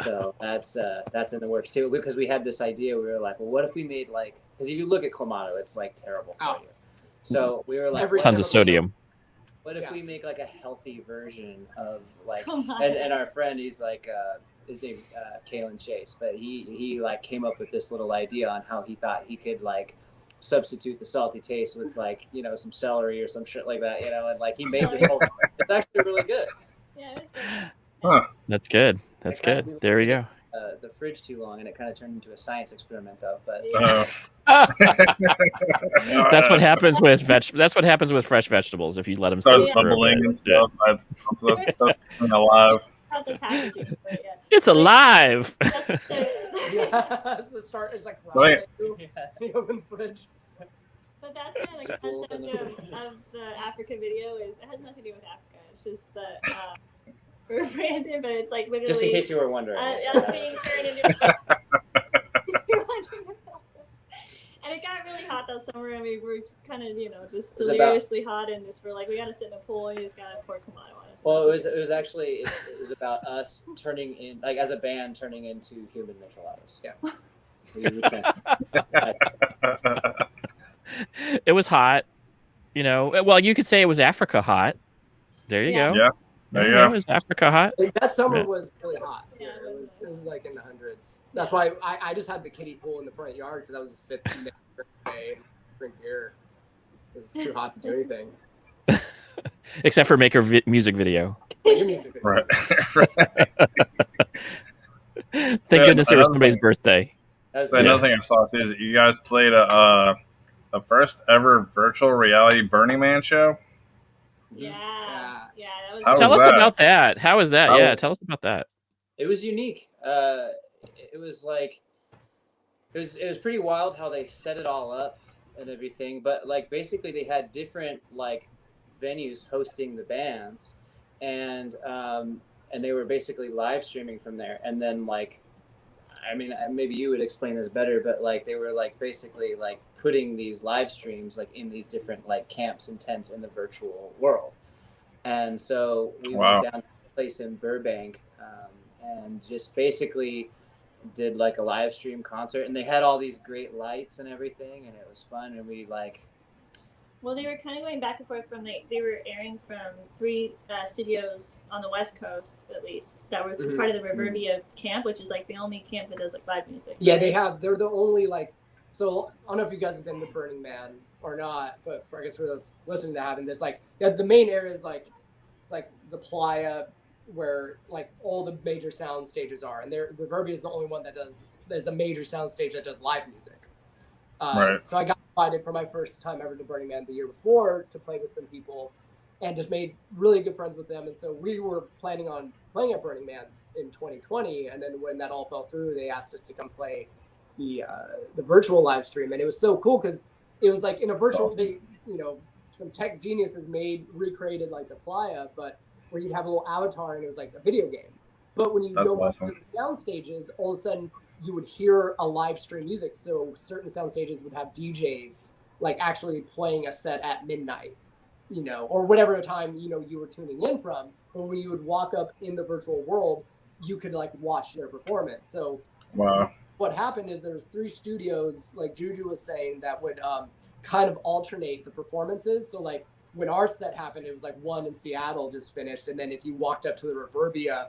So that's in the works too, because we had this idea. We were like, well, what if we made like, because if you look at Clamato, it's like terrible for you. So we were like, tons of sodium. What if we make like a healthy version of like, Come on. and our friend, he's like, his name Kalen Chase, but he like came up with this little idea on how he thought he could like substitute the salty taste with like, you know, some celery or some shit like that, you know, and like he made this whole. It's actually really good. Yeah, it was good. Huh. That's good. That's good. There we go. The fridge too long, and it kind of turned into a science experiment, though. But That's what happens with That's what happens with fresh vegetables if you let them sit starts for a bubbling bit. and stuff. That's alive. Not the packaging, but yeah. It's alive. That's the, Yeah, it's the start. It's like Right. the open fridge. but that's kind of the concept of the Africa video. Is it has nothing to do with Africa. It's just the we're branded, but it's like literally. just in case you were wondering, us being turned into. And it got really hot that summer, and we were kind of, you know, just deliriously hot, and just we're like, we gotta sit in a pool, and you just gotta pour Kamado on it. well, it was actually it was about us turning in, like as a band, turning into human Nicholadas. Yeah. It was hot. You know, well, you could say it was Africa hot. There you go. Yeah. There you It go. was Africa hot. Like, that summer Yeah. was really hot. Yeah, It was like in the hundreds. That's why I just had the kiddie pool in the front yard because I was just sitting there every day and drink beer. It was too hot to do anything. Except for make her music video. Your music video. Right. Thank Yeah, goodness it was another somebody's thing- birthday. That was So good. another thing I saw too is that you guys played a first ever virtual reality Burning Man show. Yeah, that was. How Tell was us that? about that. How is that? How- Yeah, tell us about that. It was unique. It was like it was pretty wild how they set it all up and everything. But like basically they had different like venues hosting the bands, and they were basically live streaming from there. And then like, I mean, maybe you would explain this better, but like they were like basically like putting these live streams like in these different like camps and tents in the virtual world. And so we went down to a place in Burbank and just basically did like a live stream concert, and they had all these great lights and everything, and it was fun. And we like, Well, they were kind of going back and forth from they were airing from 3 studios on the West Coast, at least. That was part of the Reverbia camp, which is like the only camp that does like live music. Yeah, they're the only like. So I don't know if you guys have been to Burning Man or not, but I guess for those listening to having this, like, the main area is like, it's like the playa where like all the major sound stages are, and Reverbia is the only one that does. There's a major sound stage that does live music. Right. So I got invited for my first time ever to Burning Man the year before to play with some people, and just made really good friends with them. And so we were planning on playing at Burning Man in 2020, and then when that all fell through, they asked us to come play the virtual live stream, and it was so cool because it was like in a virtual. Awesome. They, you know, some tech geniuses recreated like the playa, but where you'd have a little avatar and it was like a video game. But when you That's go back awesome. to the sound stages, all of a sudden you would hear a live stream music. So certain sound stages would have DJs like actually playing a set at midnight, you know, or whatever time, you know, you were tuning in from. But when you would walk up in the virtual world, you could like watch their performance. So Wow. what happened is there was 3 studios, like Juju was saying, that would kind of alternate the performances. So like when our set happened, it was like one in Seattle just finished, and then if you walked up to the Reverbia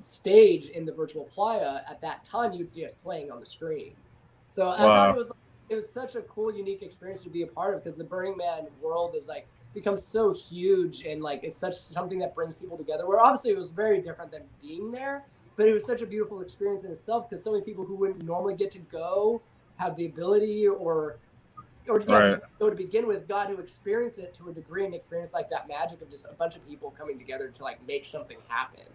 stage in the virtual playa, at that time you'd see us playing on the screen. So I thought it was such a cool, unique experience to be a part of, because the Burning Man world is like becomes so huge, and like it's such something that brings people together. Where obviously it was very different than being there, but it was such a beautiful experience in itself, because so many people who wouldn't normally get to go have the ability or Right. just go to begin with, got to experience it to a degree, and experience like that magic of just a bunch of people coming together to like make something happen.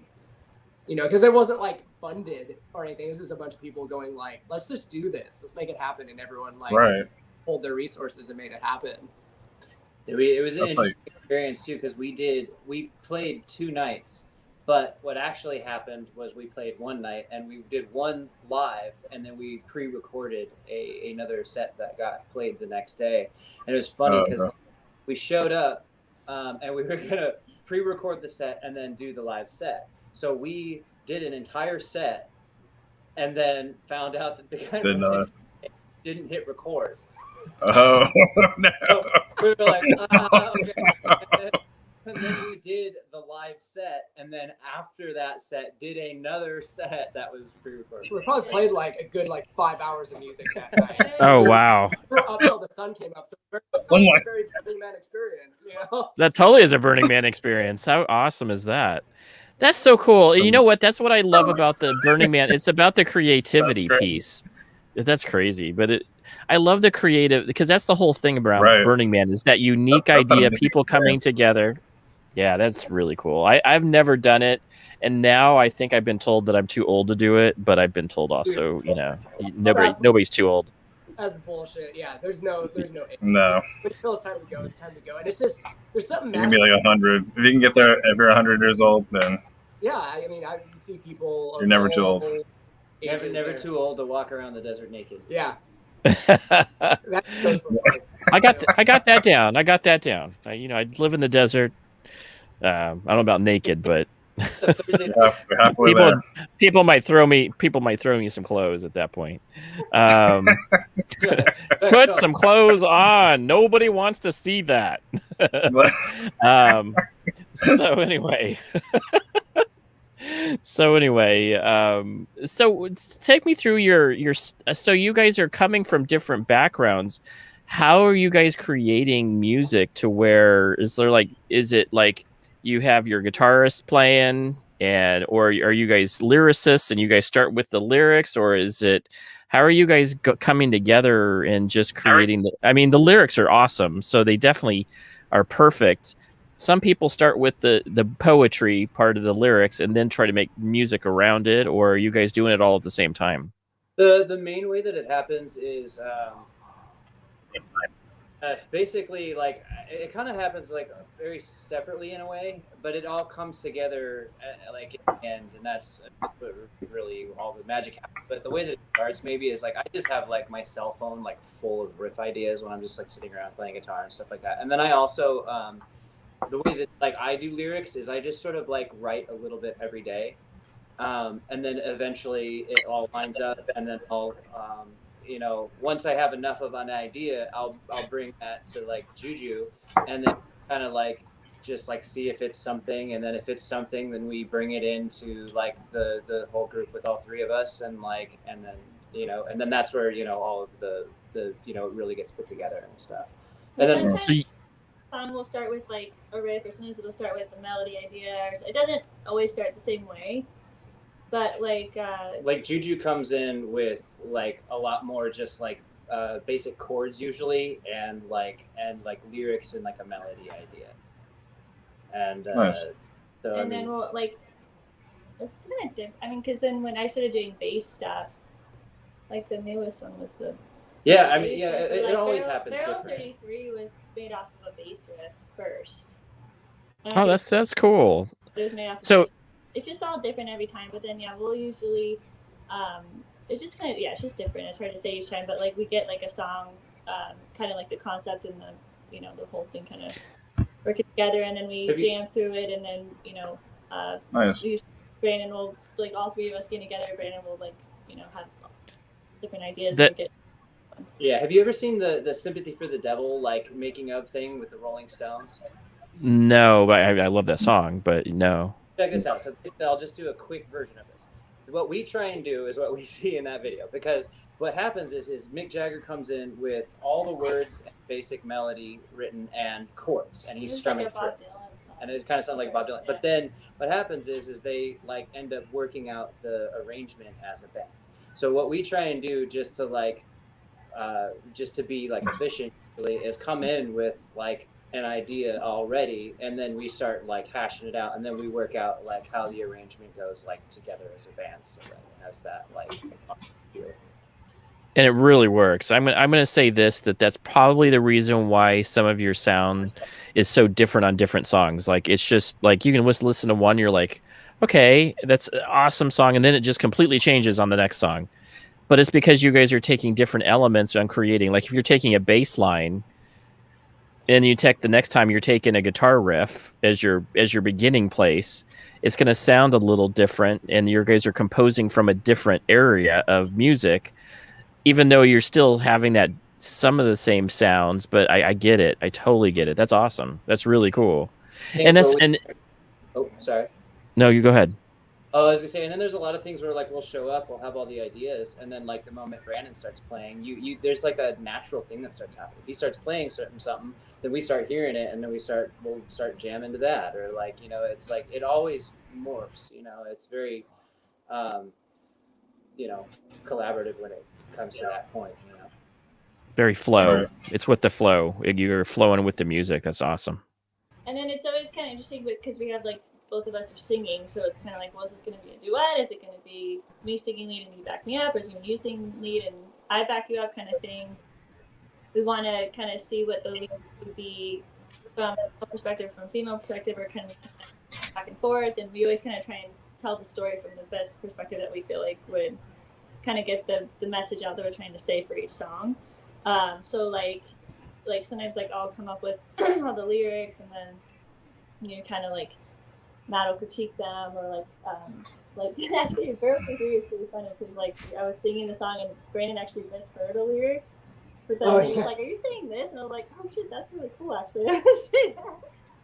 You know, because it wasn't like funded or anything. It was just a bunch of people going like, let's just do this. Let's make it happen. And everyone like pulled their resources and made it happen. it was an interesting experience too, because we played 2 nights, but what actually happened was we played one night and we did one live, and then we pre-recorded another set that got played the next day. And it was funny because we showed up and we were gonna pre-record the set and then do the live set. So we did an entire set and then found out that the guy didn't hit record. Oh no! So we were like, okay. And then we did the live set, and then after that set, did another set that was pre-recorded. So we probably played like a good 5 hours of music that night. Oh wow, Up till the sun came up. So it was a very Burning Man experience, you know. that totally is a Burning Man experience. How awesome is that? That's so cool. And you know what? That's what I love about the Burning Man. It's about the creativity piece. That's crazy, but I love the creative, because that's the whole thing about Burning Man, is that unique idea, people coming together. Yeah, that's really cool. I've never done it, and now I think I've been told that I'm too old to do it, but I've been told also, nobody's too old. That's bullshit. Yeah, there's no. No. When it feels time to go, it's time to go, and it's just there's something. You can be like 100. If you can get there, if you're 100 years old, then. Yeah, I mean, I see people. You're never too old. Never too old to walk around the desert naked. Yeah. I got that down. I got that down. I live in the desert. I don't know about naked, but people might throw me some clothes at that point. Put some clothes on. Nobody wants to see that. So take me through your so you guys are coming from different backgrounds. How are you guys creating music to where is it like you have your guitarist playing, or are you guys lyricists and you guys start with the lyrics, or is it, how are you guys coming together and just creating the lyrics are awesome, so they definitely are perfect. Some people start with the poetry part of the lyrics and then try to make music around it, or are you guys doing it all at the same time? The main way that it happens is basically it kind of happens very separately in a way, but it all comes together in the end, and that's really all the magic happens. But the way that it starts maybe is I just have my cell phone full of riff ideas when I'm just sitting around playing guitar and stuff like that. And then I also the way that I do lyrics is I just sort of write a little bit every day, and then eventually it all lines up, and then I'll once I have enough of an idea, I'll bring that to Juju, and then kind of just see if it's something, and then if it's something, then we bring it into the whole group with all three of us, and and then that's where all of the it really gets put together and stuff. And then song will start with a riff, or sometimes it'll start with a melody idea, or it doesn't always start the same way. But Juju comes in with a lot more just basic chords usually, and lyrics and a melody idea. And nice. And then we'll it's kind of different. Because then when I started doing bass stuff, the newest one was the it always happens Barrel different. 33 was made off of a bass riff first. Oh, that's cool. It was made off so. It's just all different every time, but then we'll usually it's just kind of it's just different. It's hard to say each time, but we get a song kind of the concept and the the whole thing kind of working together, and then we jam through it, and then nice. Brandon will all three of us get together. Brandon will have different ideas. Have you ever seen the Sympathy for the Devil making of thing with the Rolling Stones? No, but I love that song, but no. Check this out. So I'll just do a quick version of this. What we try and do is what we see in that video, because what happens is Mick Jagger comes in with all the words and basic melody written and chords, and he's strumming through it. And it kind of sounds like Bob Dylan. Yeah. But then what happens is they end up working out the arrangement as a band. So what we try and do just to be efficient really is come in with an idea already, and then we start hashing it out, and then we work out how the arrangement goes together as a band, so that it has that and it really works. I'm gonna say that's probably the reason why some of your sound is so different on different songs. It's just you can listen to one, you're okay, that's an awesome song, and then it just completely changes on the next song. But it's because you guys are taking different elements and creating. If you're taking a bass line, and you take the next time you're taking a guitar riff as your beginning place, it's going to sound a little different, and you guys are composing from a different area of music, even though you're still having that some of the same sounds, but I get it. I totally get it. That's awesome. That's really cool. Oh, sorry. No, you go ahead. Oh, I was gonna say, and then there's a lot of things where like we'll show up, we'll have all the ideas, and then like the moment Brandon starts playing, you there's like a natural thing that starts happening. If he starts playing something, then we start hearing it, and then we'll start jamming to that, or like it's like it always morphs. It's very, collaborative when it comes to that point. Very flow. Right. It's with the flow. You're flowing with the music. That's awesome. And then it's always kind of interesting because we have like both of us are singing, so it's kind of like, well, is this going to be a duet? Is it going to be me singing lead and you back me up, or is it going to be you singing lead and I back you up, kind of thing? We want to kind of see what the lead would be from a perspective, from a female perspective, or kind of back and forth. And we always kind of try and tell the story from the best perspective that we feel like would kind of get the message out that we're trying to say for each song. So like sometimes like I'll come up with all the lyrics, and then kind of like Matt will critique them, or like actually Barrel's Theory is pretty funny because like I was singing the song and Brandon actually misheard a lyric, but then he was like, "Are you saying this?" And I was like, "Oh shit, that's really cool actually."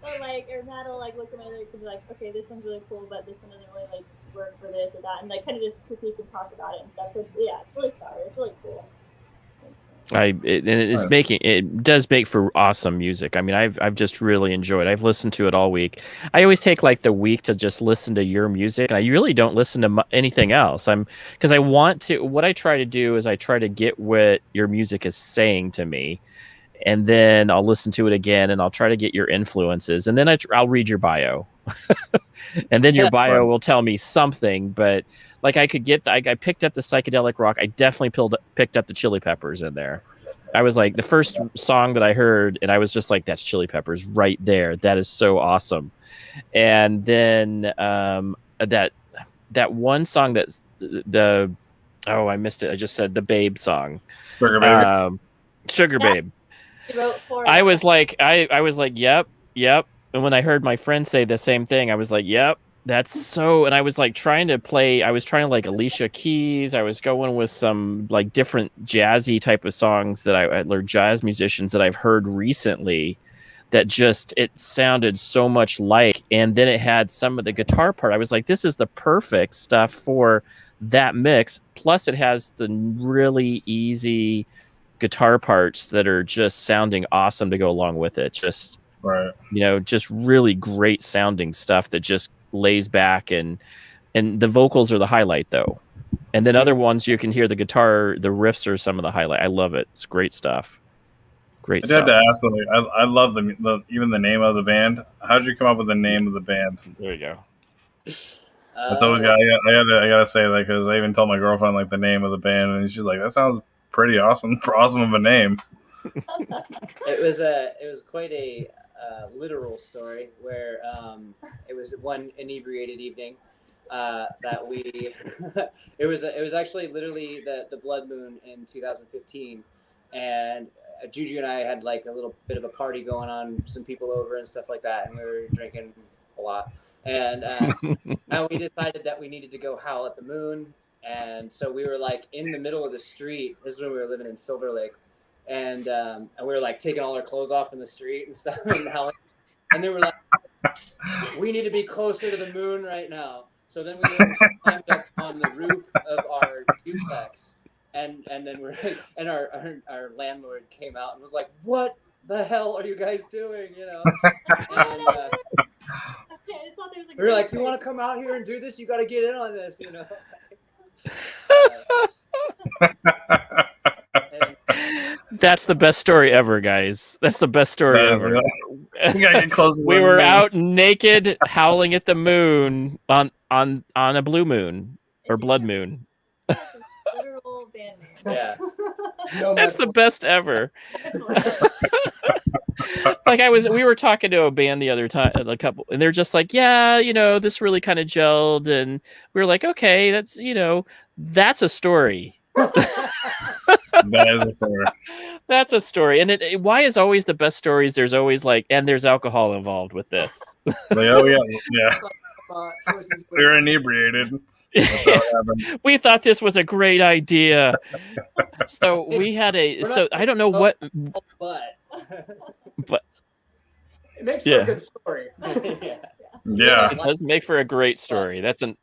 But like, or Matt will like look at my lyrics and be like, "Okay, this one's really cool, but this one doesn't really like work for this or that," and like kind of just critique and talk about it and stuff. So it's really fun. It's really cool. It does make for awesome music. I mean, I've just really enjoyed it. I've listened to it all week. I always take like the week to just listen to your music, and I really don't listen to anything else. Because I want to. What I try to do is I try to get what your music is saying to me, and then I'll listen to it again, and I'll try to get your influences, and then I'll read your bio, and then your bio will tell me something. But like I picked up the psychedelic rock. I definitely picked up the Chili Peppers in there. I was like, the first song that I heard, and I was just like, that's Chili Peppers right there. That is so awesome. And then that one song that's I missed it. I just said the Babe song. Sugar Babe. Sugar Babe. I was like, yep. And when I heard my friend say the same thing, I was like, yep. That's so, and I was like trying to like Alicia Keys. I was going with some like different jazzy type of songs that I learned, jazz musicians that I've heard recently that just, it sounded so much like, and then it had some of the guitar part. I was like, this is the perfect stuff for that mix. Plus it has the really easy guitar parts that are just sounding awesome to go along with it. Just, just really great sounding stuff that just lays back, and the vocals are the highlight though, and then other ones you can hear the guitar, the riffs are some of the highlight. I love it. It's great stuff. I had to ask, I love even the name of the band. How did you come up with the name of the band? There you go. That's always I gotta say that, because I even told my girlfriend like the name of the band, and she's like, that sounds pretty awesome of a name. It was quite a literal story where it was one inebriated evening that we it was actually literally the Blood Moon in 2015, and Juju and I had like a little bit of a party going on, some people over and stuff like that, and we were drinking a lot, and and we decided that we needed to go howl at the moon, and so we were like in the middle of the street. This is when we were living in Silver Lake. And we were like taking all our clothes off in the street and stuff, and they were like, "We need to be closer to the moon right now." So then we climbed up on the roof of our duplex, and then our landlord came out and was like, "What the hell are you guys doing?" And we were like, "You want to come out here and do this? You got to get in on this," That's the best story ever, guys. That's the best story ever. We were out naked, howling at the moon on a blue moon or blood moon. Literal band name. Yeah, that's the best ever. Like we were talking to a band the other time, a couple, and they're just like, yeah, this really kind of gelled, and we were like, okay, that's a story. That is a story. That's a story. And why is always the best stories? There's always and there's alcohol involved with this. Yeah. We're inebriated. We thought this was a great idea. So we had I don't know what, but it makes for a good story. Yeah. It does make for a great story. That's an.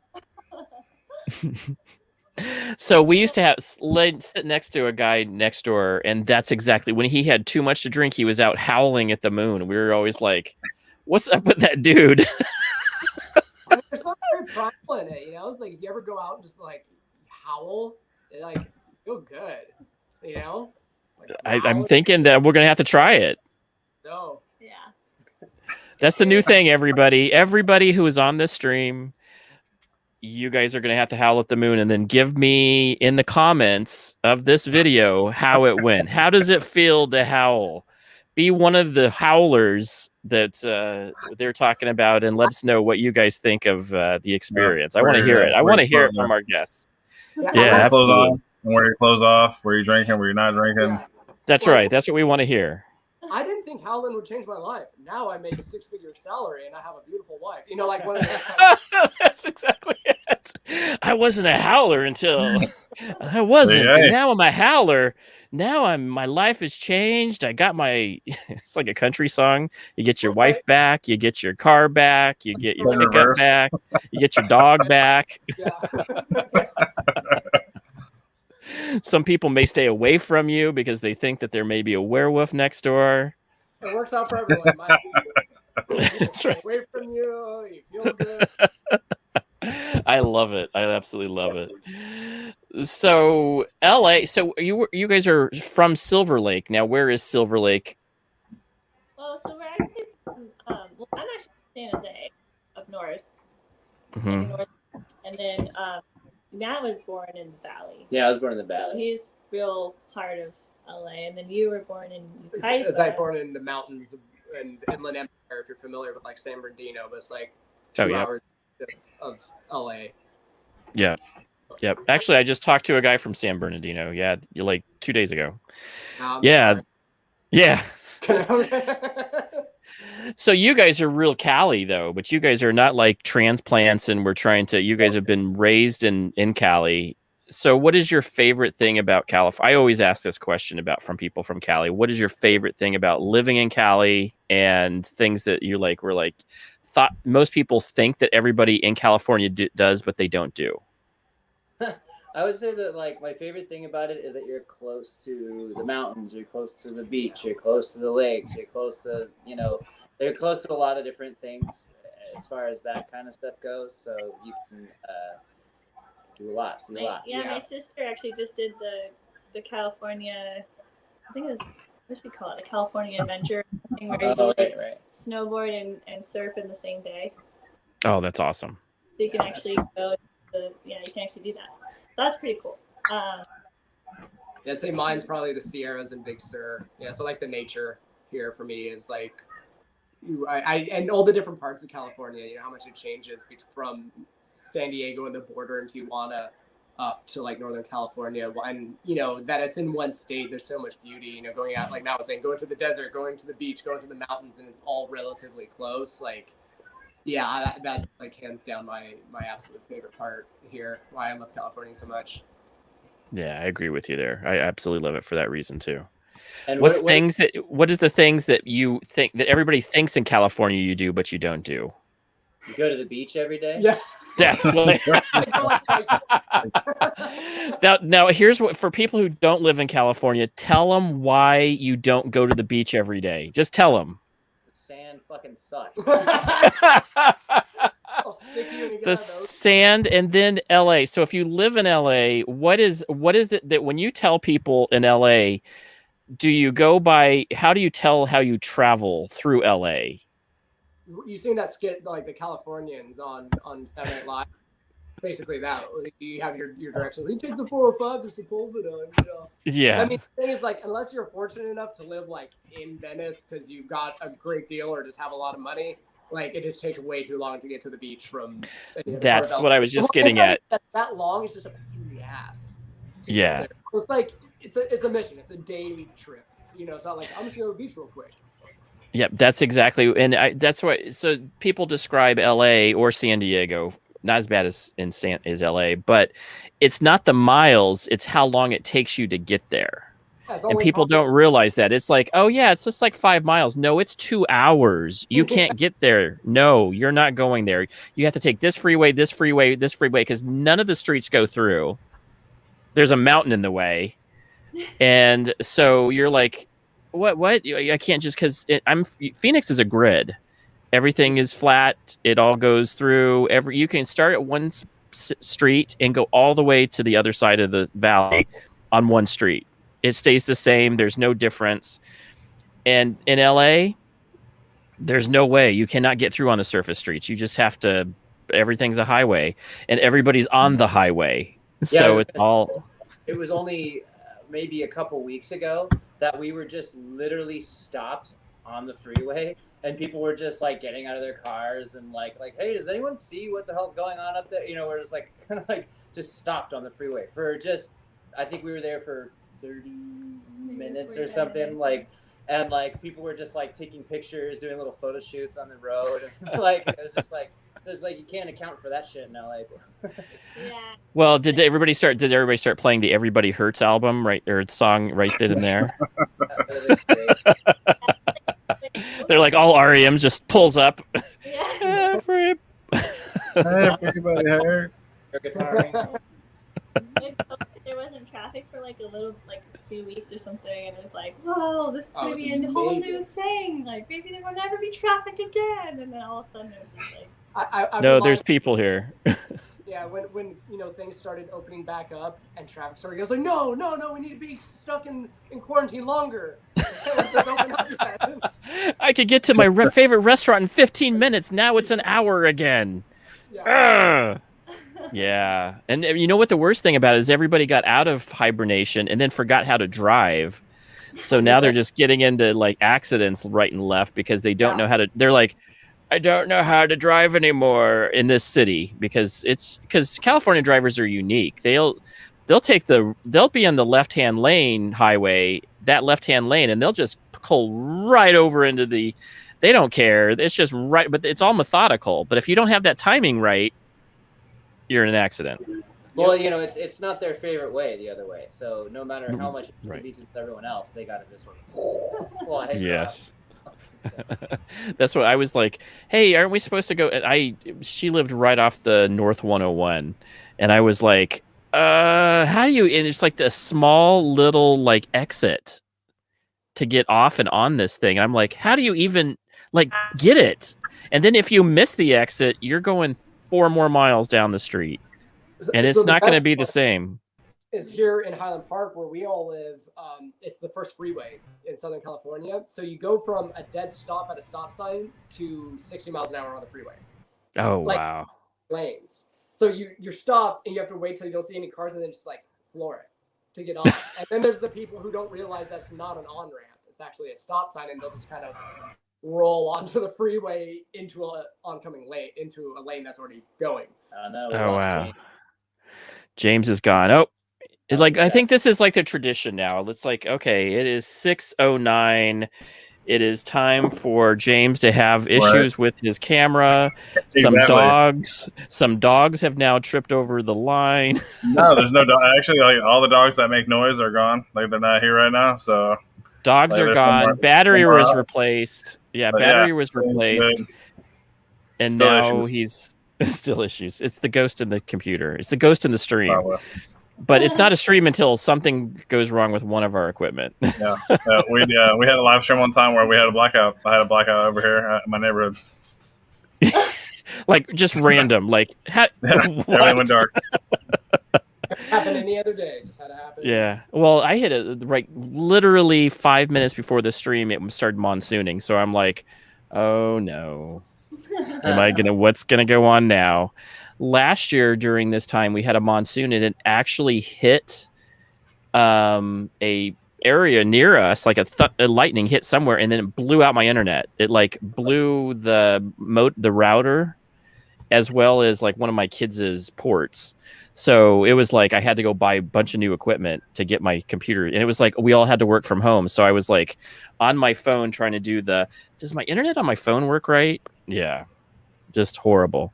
So we used to have sit next to a guy next door, and that's exactly when he had too much to drink. He was out howling at the moon. We were always like, "What's up with that dude?" I mean, there's something very primal in it, you know. It's like if you ever go out and just like howl, it like feel good, you know. Like, I'm thinking that we're gonna have to try it. No. Yeah. That's the new thing, everybody. Everybody who is on this stream, you guys are going to have to howl at the moon and then give me in the comments of this video how it went. How does it feel to howl? Be one of the howlers that they're talking about and let us know what you guys think of the experience. I want to hear it. I want to hear it from our guests. Yeah, absolutely. Where your clothes off, where you're drinking, where you're not drinking. Yeah. That's right. That's what we want to hear. I didn't think howling would change my life. Now I make a 6-figure salary and I have a beautiful wife. You know, like one of those. That's exactly it. I wasn't a howler until I wasn't. And now I'm a howler. Now my life has changed. I got it's like a country song. You get your wife back, you get your car back, you get your pickup back, you get your dog back. Yeah. Some people may stay away from you because they think that there may be a werewolf next door. It works out for everyone. That's right. Away from you, you feel good. I love it. I absolutely love it. So LA. So you guys are from Silver Lake. Now, where is Silver Lake? Well, so we're actually from, I'm actually from San Jose, up north. Mm-hmm. And then Matt was born in the Valley. Yeah, I was born in the Valley. So he's real part of LA. And then you were born in Ukiah. It's like born in the mountains and Inland Empire, if you're familiar with like San Bernardino, but it's like 2 hours of LA. Yeah. Yep. Actually, I just talked to a guy from San Bernardino. Yeah, like 2 days ago. Yeah. Yeah. So you guys are real Cali though, but you guys are not like transplants and you guys have been raised in Cali. So what is your favorite thing about California? I always ask this question from people from Cali. What is your favorite thing about living in Cali and things that you thought most people think that everybody in California does, but they don't do? I would say that like my favorite thing about it is that you're close to the mountains, you're close to the beach, you're close to the lakes, you're close to, they're close to a lot of different things as far as that kind of stuff goes. So you can do a lot, see a lot. Yeah, my sister actually just did the California, I think it was, what should we call it? A California adventure thing where you can snowboard and surf in the same day. Oh, that's awesome. So you can actually go you can actually do that. So that's pretty cool. I'd say mine's probably the Sierras and Big Sur. Yeah, so like the nature here for me is like, and all the different parts of California, how much it changes from San Diego and the border in Tijuana up to like Northern California, and that it's in one state. There's so much beauty, going out, like Matt was saying, going to the desert, going to the beach, going to the mountains, and it's all relatively close. Like, yeah, that's like hands down my absolute favorite part here. Why I love California so much. Yeah, I agree with you there. I absolutely love it for that reason too. And what is the things that you think that everybody thinks in California you do, but you don't do? You go to the beach every day? Yeah. That's what now here's what, for people who don't live in California, tell them why you don't go to the beach every day. Just tell them. The sand fucking sucks. The sand, and then LA. So if you live in LA, what is it that when you tell people in LA, do you go by, how do you tell how you travel through LA? You've seen that skit, like the Californians on Saturday Night Live. Basically that. You have your directions. You take the 405 to Sepulveda, Yeah. I mean, the thing is, like, unless you're fortunate enough to live, like, in Venice because you've got a great deal or just have a lot of money, like, it just takes way too long to get to the beach from... That's what I was just getting at. That long is just a pain in the ass. Yeah. It's like, it's a mission. It's a day trip. It's not like, I'm just going to go to the beach real quick. Yep, that's exactly, and that's why. So people describe LA or San Diego not as bad as as LA, but it's not the miles, it's how long it takes you to get there. And people don't realize that. It's like, oh yeah, it's just like 5 miles. No, it's 2 hours. You can't get there. No, you're not going there. You have to take this freeway, this freeway, this freeway, because none of the streets go through. There's a mountain in the way. And so you're like, what? I can't just, because Phoenix is a grid. Everything is flat. It all goes through. You can start at one street and go all the way to the other side of the valley on one street. It stays the same. There's no difference. And in LA, there's no way. You cannot get through on the surface streets. You just have to. Everything's a highway, and everybody's on the highway. So it's all. It was only maybe a couple weeks ago that we were just literally stopped on the freeway. And people were just like getting out of their cars and like, hey, does anyone see what the hell's going on up there? You know, we're just like kind of like just stopped on the freeway for just, I think we were there for 30 minutes or something. Like, and like people were just like taking pictures, doing little photo shoots on the road. And, like it was just like, there's like you can't account for that shit in LA. Yeah. Well, did everybody start playing the Everybody Hurts album, right, or the song right then and there? They're like all REM just pulls up. Yeah. Everybody hurt. There wasn't traffic for like a few weeks or something, and it was like, whoa, this is gonna be a whole new thing. Like maybe there will never be traffic again, and then all of a sudden there's just like. No, there's people here. Yeah, when things started opening back up and traffic started, I was like, no, we need to be stuck in quarantine longer. Let's open up again. I could get to my favorite restaurant in 15 minutes. Now it's an hour again. Yeah. Yeah. And you know what the worst thing about it is? Everybody got out of hibernation and then forgot how to drive. So now they're just getting into like accidents right and left because they don't know how to. They're like, I don't know how to drive anymore in this city because California drivers are unique. They'll be on the left-hand lane highway, that left-hand lane, and they'll just pull right over into they don't care. It's just right, but it's all methodical. But if you don't have that timing right, you're in an accident. Well, it's not their favorite way the other way. So no matter how much it beats everyone else, they got to just sort of yes. That's what I was like, hey, aren't we supposed to go? She lived right off the North 101, and I was like, how do you? And it's like the small little like exit to get off and on this thing. And I'm like, how do you even like get it? And then if you miss the exit, you're going 4 more miles down the street, and it's not going to be the same. Is here in Highland Park where we all live. It's the first freeway in Southern California. So you go from a dead stop at a stop sign to 60 miles an hour on the freeway. Oh, wow. Lanes. So you're stopped and you have to wait till you don't see any cars and then just like floor it to get off. And then there's the people who don't realize that's not an on-ramp. It's actually a stop sign, and they'll just kind of roll onto the freeway into a oncoming lane, into a lane that's already going. Oh, wow. James is gone. Oh. I think this is like the tradition now. It's like, okay, it is 6:09. It is time for James to have issues with his camera. Exactly. Some dogs have now tripped over the line. No, there's no dog. Actually, like all the dogs that make noise are gone. Like they're not here right now. So dogs are gone. Battery was replaced. Yeah, battery was replaced. Good. And Still now issues. he's still issues. It's the ghost in the computer. It's the ghost in the stream. Oh, well. But it's not a stream until something goes wrong with one of our equipment. Yeah, we had a live stream one time where we had a blackout. I had a blackout over here in my neighborhood. Like just random. Like everything went dark. Happen any other day. Just had to happen. Yeah. Well, I hit it right literally 5 minutes before the stream. It started monsooning, so I'm like, oh no, what's gonna go on now? Last year during this time we had a monsoon and it actually hit a area near us, like a lightning hit somewhere, and then it blew out my internet. It like blew the router as well as like one of my kids' ports. So it was like I had to go buy a bunch of new equipment to get my computer, and it was like we all had to work from home. So I was like on my phone trying to do does my internet on my phone work right? Yeah, just horrible.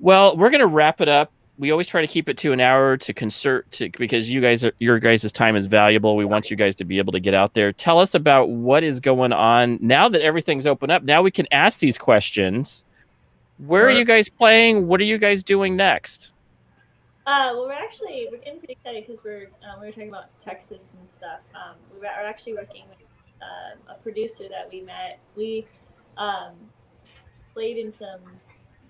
Well, we're gonna wrap it up. We always try to keep it to an hour because your guys' time is valuable. We want you guys to be able to get out there. Tell us about what is going on now that everything's open up. Now we can ask these questions. Where are you guys playing? What are you guys doing next? Well, we're getting pretty excited because we were talking about Texas and stuff. We are actually working with a producer that we met. We played in some.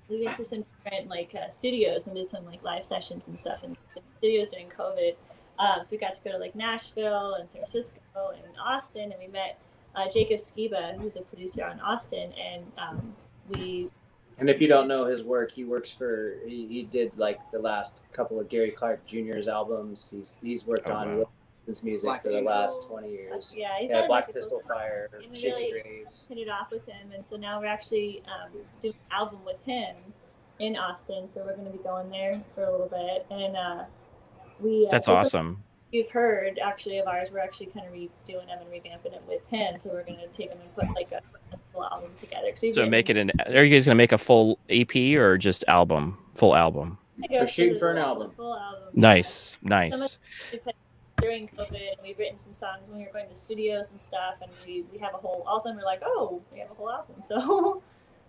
We went to some different studios and did some live sessions and stuff in the studios during COVID. So we got to go to Nashville and San Francisco and Austin, and we met Jacob Skiba, who's a producer out in Austin, and we. And if you don't know his work, he he did the last couple of Gary Clark Jr.'s albums. He's worked on Wilson's music for the last 20 years. Yeah, he's Black Pistol Fire, Shaky Graves. Hit it off with him, and so now we're actually doing an album with him in Austin. So we're going to be going there for a little bit, and we. That's awesome. You've heard actually of ours. We're actually kind of redoing them and revamping it with him. So we're going to take them and put a full album together. So make it are you guys going to make a full EP or just album? Full album. We're shooting for an album. Full album. Nice. During COVID, we've written some songs when we were going to studios and stuff, and we have a whole. All of a sudden, we're like, oh, we have a whole album. So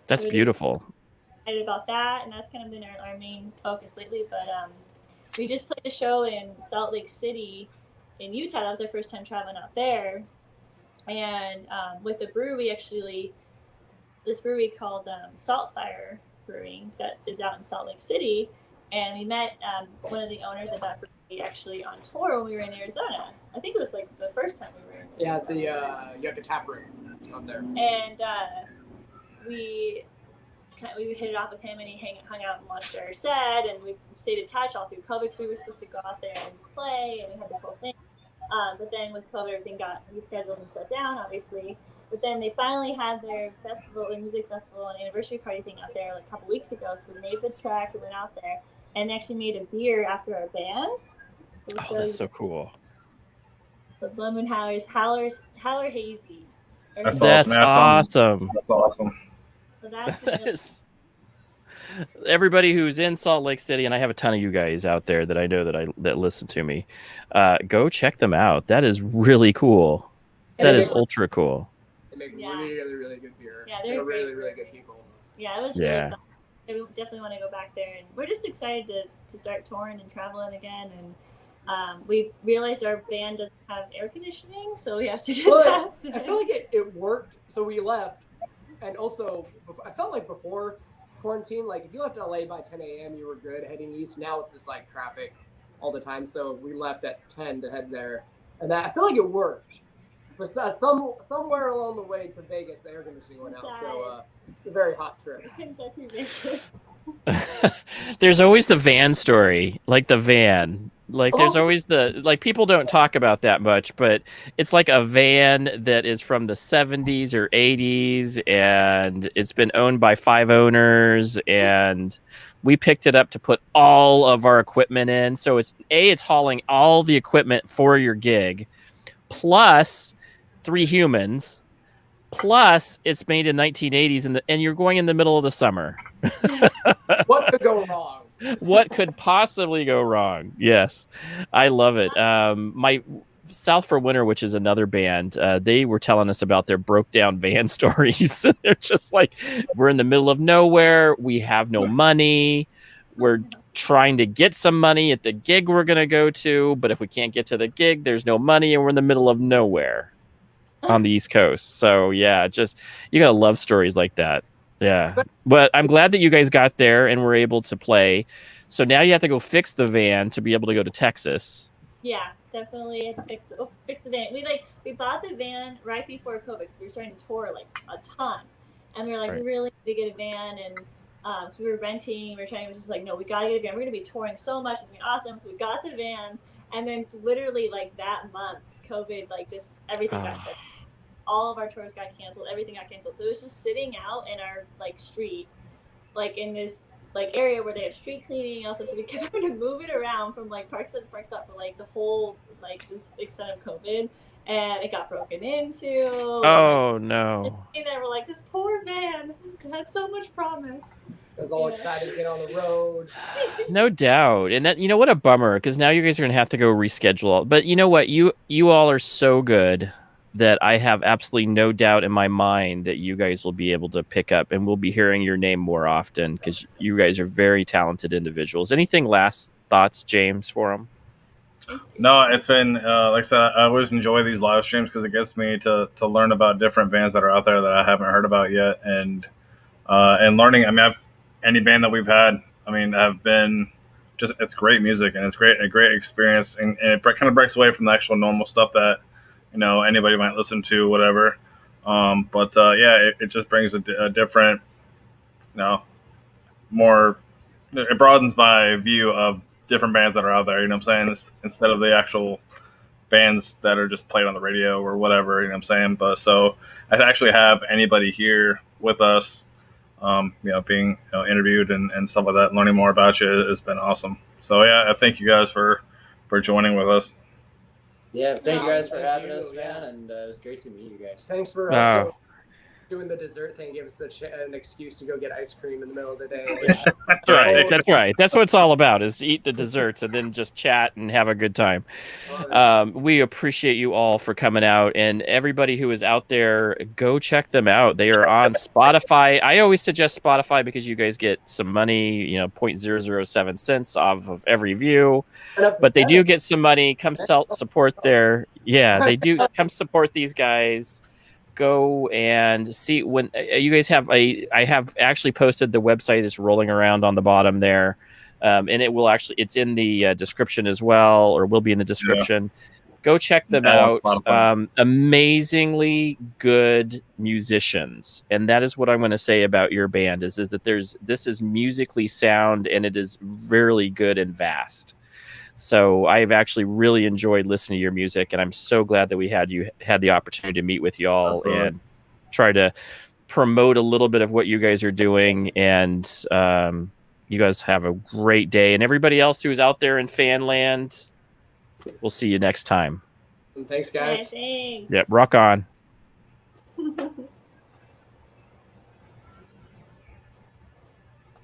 that's beautiful. Excited about that, and that's kind of been our main focus lately. But we just played a show in Salt Lake City, in Utah. That was our first time traveling out there, and with the brewery, this brewery called Saltfire Brewing that is out in Salt Lake City, and we met one of the owners of that brewery actually on tour when we were in Arizona. I think it was the first time we were in Arizona. Yeah, the Yucca Tap Room out there. And we hit it off with him, and he hung out and watched our set, and we stayed in touch all through COVID because we were supposed to go out there and play, and we had this whole thing. But then with COVID, everything got rescheduled and shut down, obviously. But then they finally had their music festival and anniversary party thing out there a couple weeks ago. So we made the trek and went out there and actually made a beer after our band. So that's so cool. The Blood Moon Howlers, Howler Hazy. That's awesome. That's awesome. So that's everybody who's in Salt Lake City, and I have a ton of you guys out there that I know that listen to me. Go check them out. That is really cool. That is ultra cool. They make really, really good beer. Yeah, they're really, really good people. Yeah, it was really fun. We definitely want to go back there, and we're just excited to start touring and traveling again. And we realized our band doesn't have air conditioning, so we have to get that. I feel like it worked, so we left. And also, I felt like before quarantine, if you left LA by 10 a.m., you were good heading east. Now it's just traffic all the time, so we left at 10 to head there. And I feel like it worked. But somewhere along the way to Vegas, the air conditioning went out, so it's a very hot trip. There's always the van story, the van. There's always people don't talk about that much, but it's a van that is from the 70s or 80s, and it's been owned by 5 owners, and we picked it up to put all of our equipment in. So it's hauling all the equipment for your gig, plus 3 humans, plus it's made in 1980s, and you're going in the middle of the summer. What could go wrong? What could possibly go wrong? Yes, I love it. My South for Winter, which is another band, they were telling us about their broke down van stories. They're just we're in the middle of nowhere. We have no money. We're trying to get some money at the gig we're going to go to. But if we can't get to the gig, there's no money, and we're in the middle of nowhere on the East Coast. So yeah, you got to love stories like that. Yeah, but I'm glad that you guys got there and were able to play. So now you have to go fix the van to be able to go to Texas. Yeah, definitely had to fix the van. We bought the van right before COVID. We were starting to tour a ton, and we were we really need to get a van. And so we were renting. We were trying. It was just no, we gotta get a van. We're gonna be touring so much. It's gonna be awesome. So we got the van, and then literally that month, COVID just everything got shut. All of our tours got canceled. Everything got canceled. So it was just sitting out in our street, in this area where they had street cleaning and all stuff. So we kept having to move it around from park to park stop for the whole this extent of COVID, and it got broken into. Oh no! And they were this poor van had so much promise. I was all excited to get on the road. No doubt. And that, what a bummer, because now you guys are going to have to go reschedule. But you know what? You all are so good that I have absolutely no doubt in my mind that you guys will be able to pick up, and we'll be hearing your name more often because you guys are very talented individuals. Anything last thoughts, James, for them? No, it's been like I said, I always enjoy these live streams because it gets me to learn about different bands that are out there that I haven't heard about yet, and learning. I mean, any band that we've had, I mean, have been just, it's great music and it's a great experience, and it kind of breaks away from the actual normal stuff that anybody might listen to, whatever. But yeah, it just brings a different, more. It broadens my view of different bands that are out there. You know what I'm saying? Instead of the actual bands that are just played on the radio or whatever. You know what I'm saying? But so I actually have anybody here with us, being interviewed and stuff like that, learning more about you has been awesome. So yeah, I thank you guys for joining with us. Yeah, thank you guys for having us, man, and it was great to meet you guys. Thanks for also doing the dessert thing. Gave us an excuse to go get ice cream in the middle of the day. That's right. That's right. That's what it's all about, is eat the desserts and then just chat and have a good time. We appreciate you all for coming out, and everybody who is out there, go check them out. They are on Spotify. I always suggest Spotify because you guys get some money, 0.007 cents off of every view, but they do get some money. Come support their, they do come support these guys. Go and see when you guys have I have actually posted, the website is rolling around on the bottom there, and it's in the description as well, or will be in the description. Go check them out. Amazingly good musicians, and that is what I'm going to say about your band is that this is musically sound, and it is really good and vast. So I've actually really enjoyed listening to your music, and I'm so glad that we had the opportunity to meet with y'all. Absolutely. And try to promote a little bit of what you guys are doing. And you guys have a great day. And everybody else who's out there in Fanland, we'll see you next time. Thanks, guys. Yeah, thanks. Yep, rock on.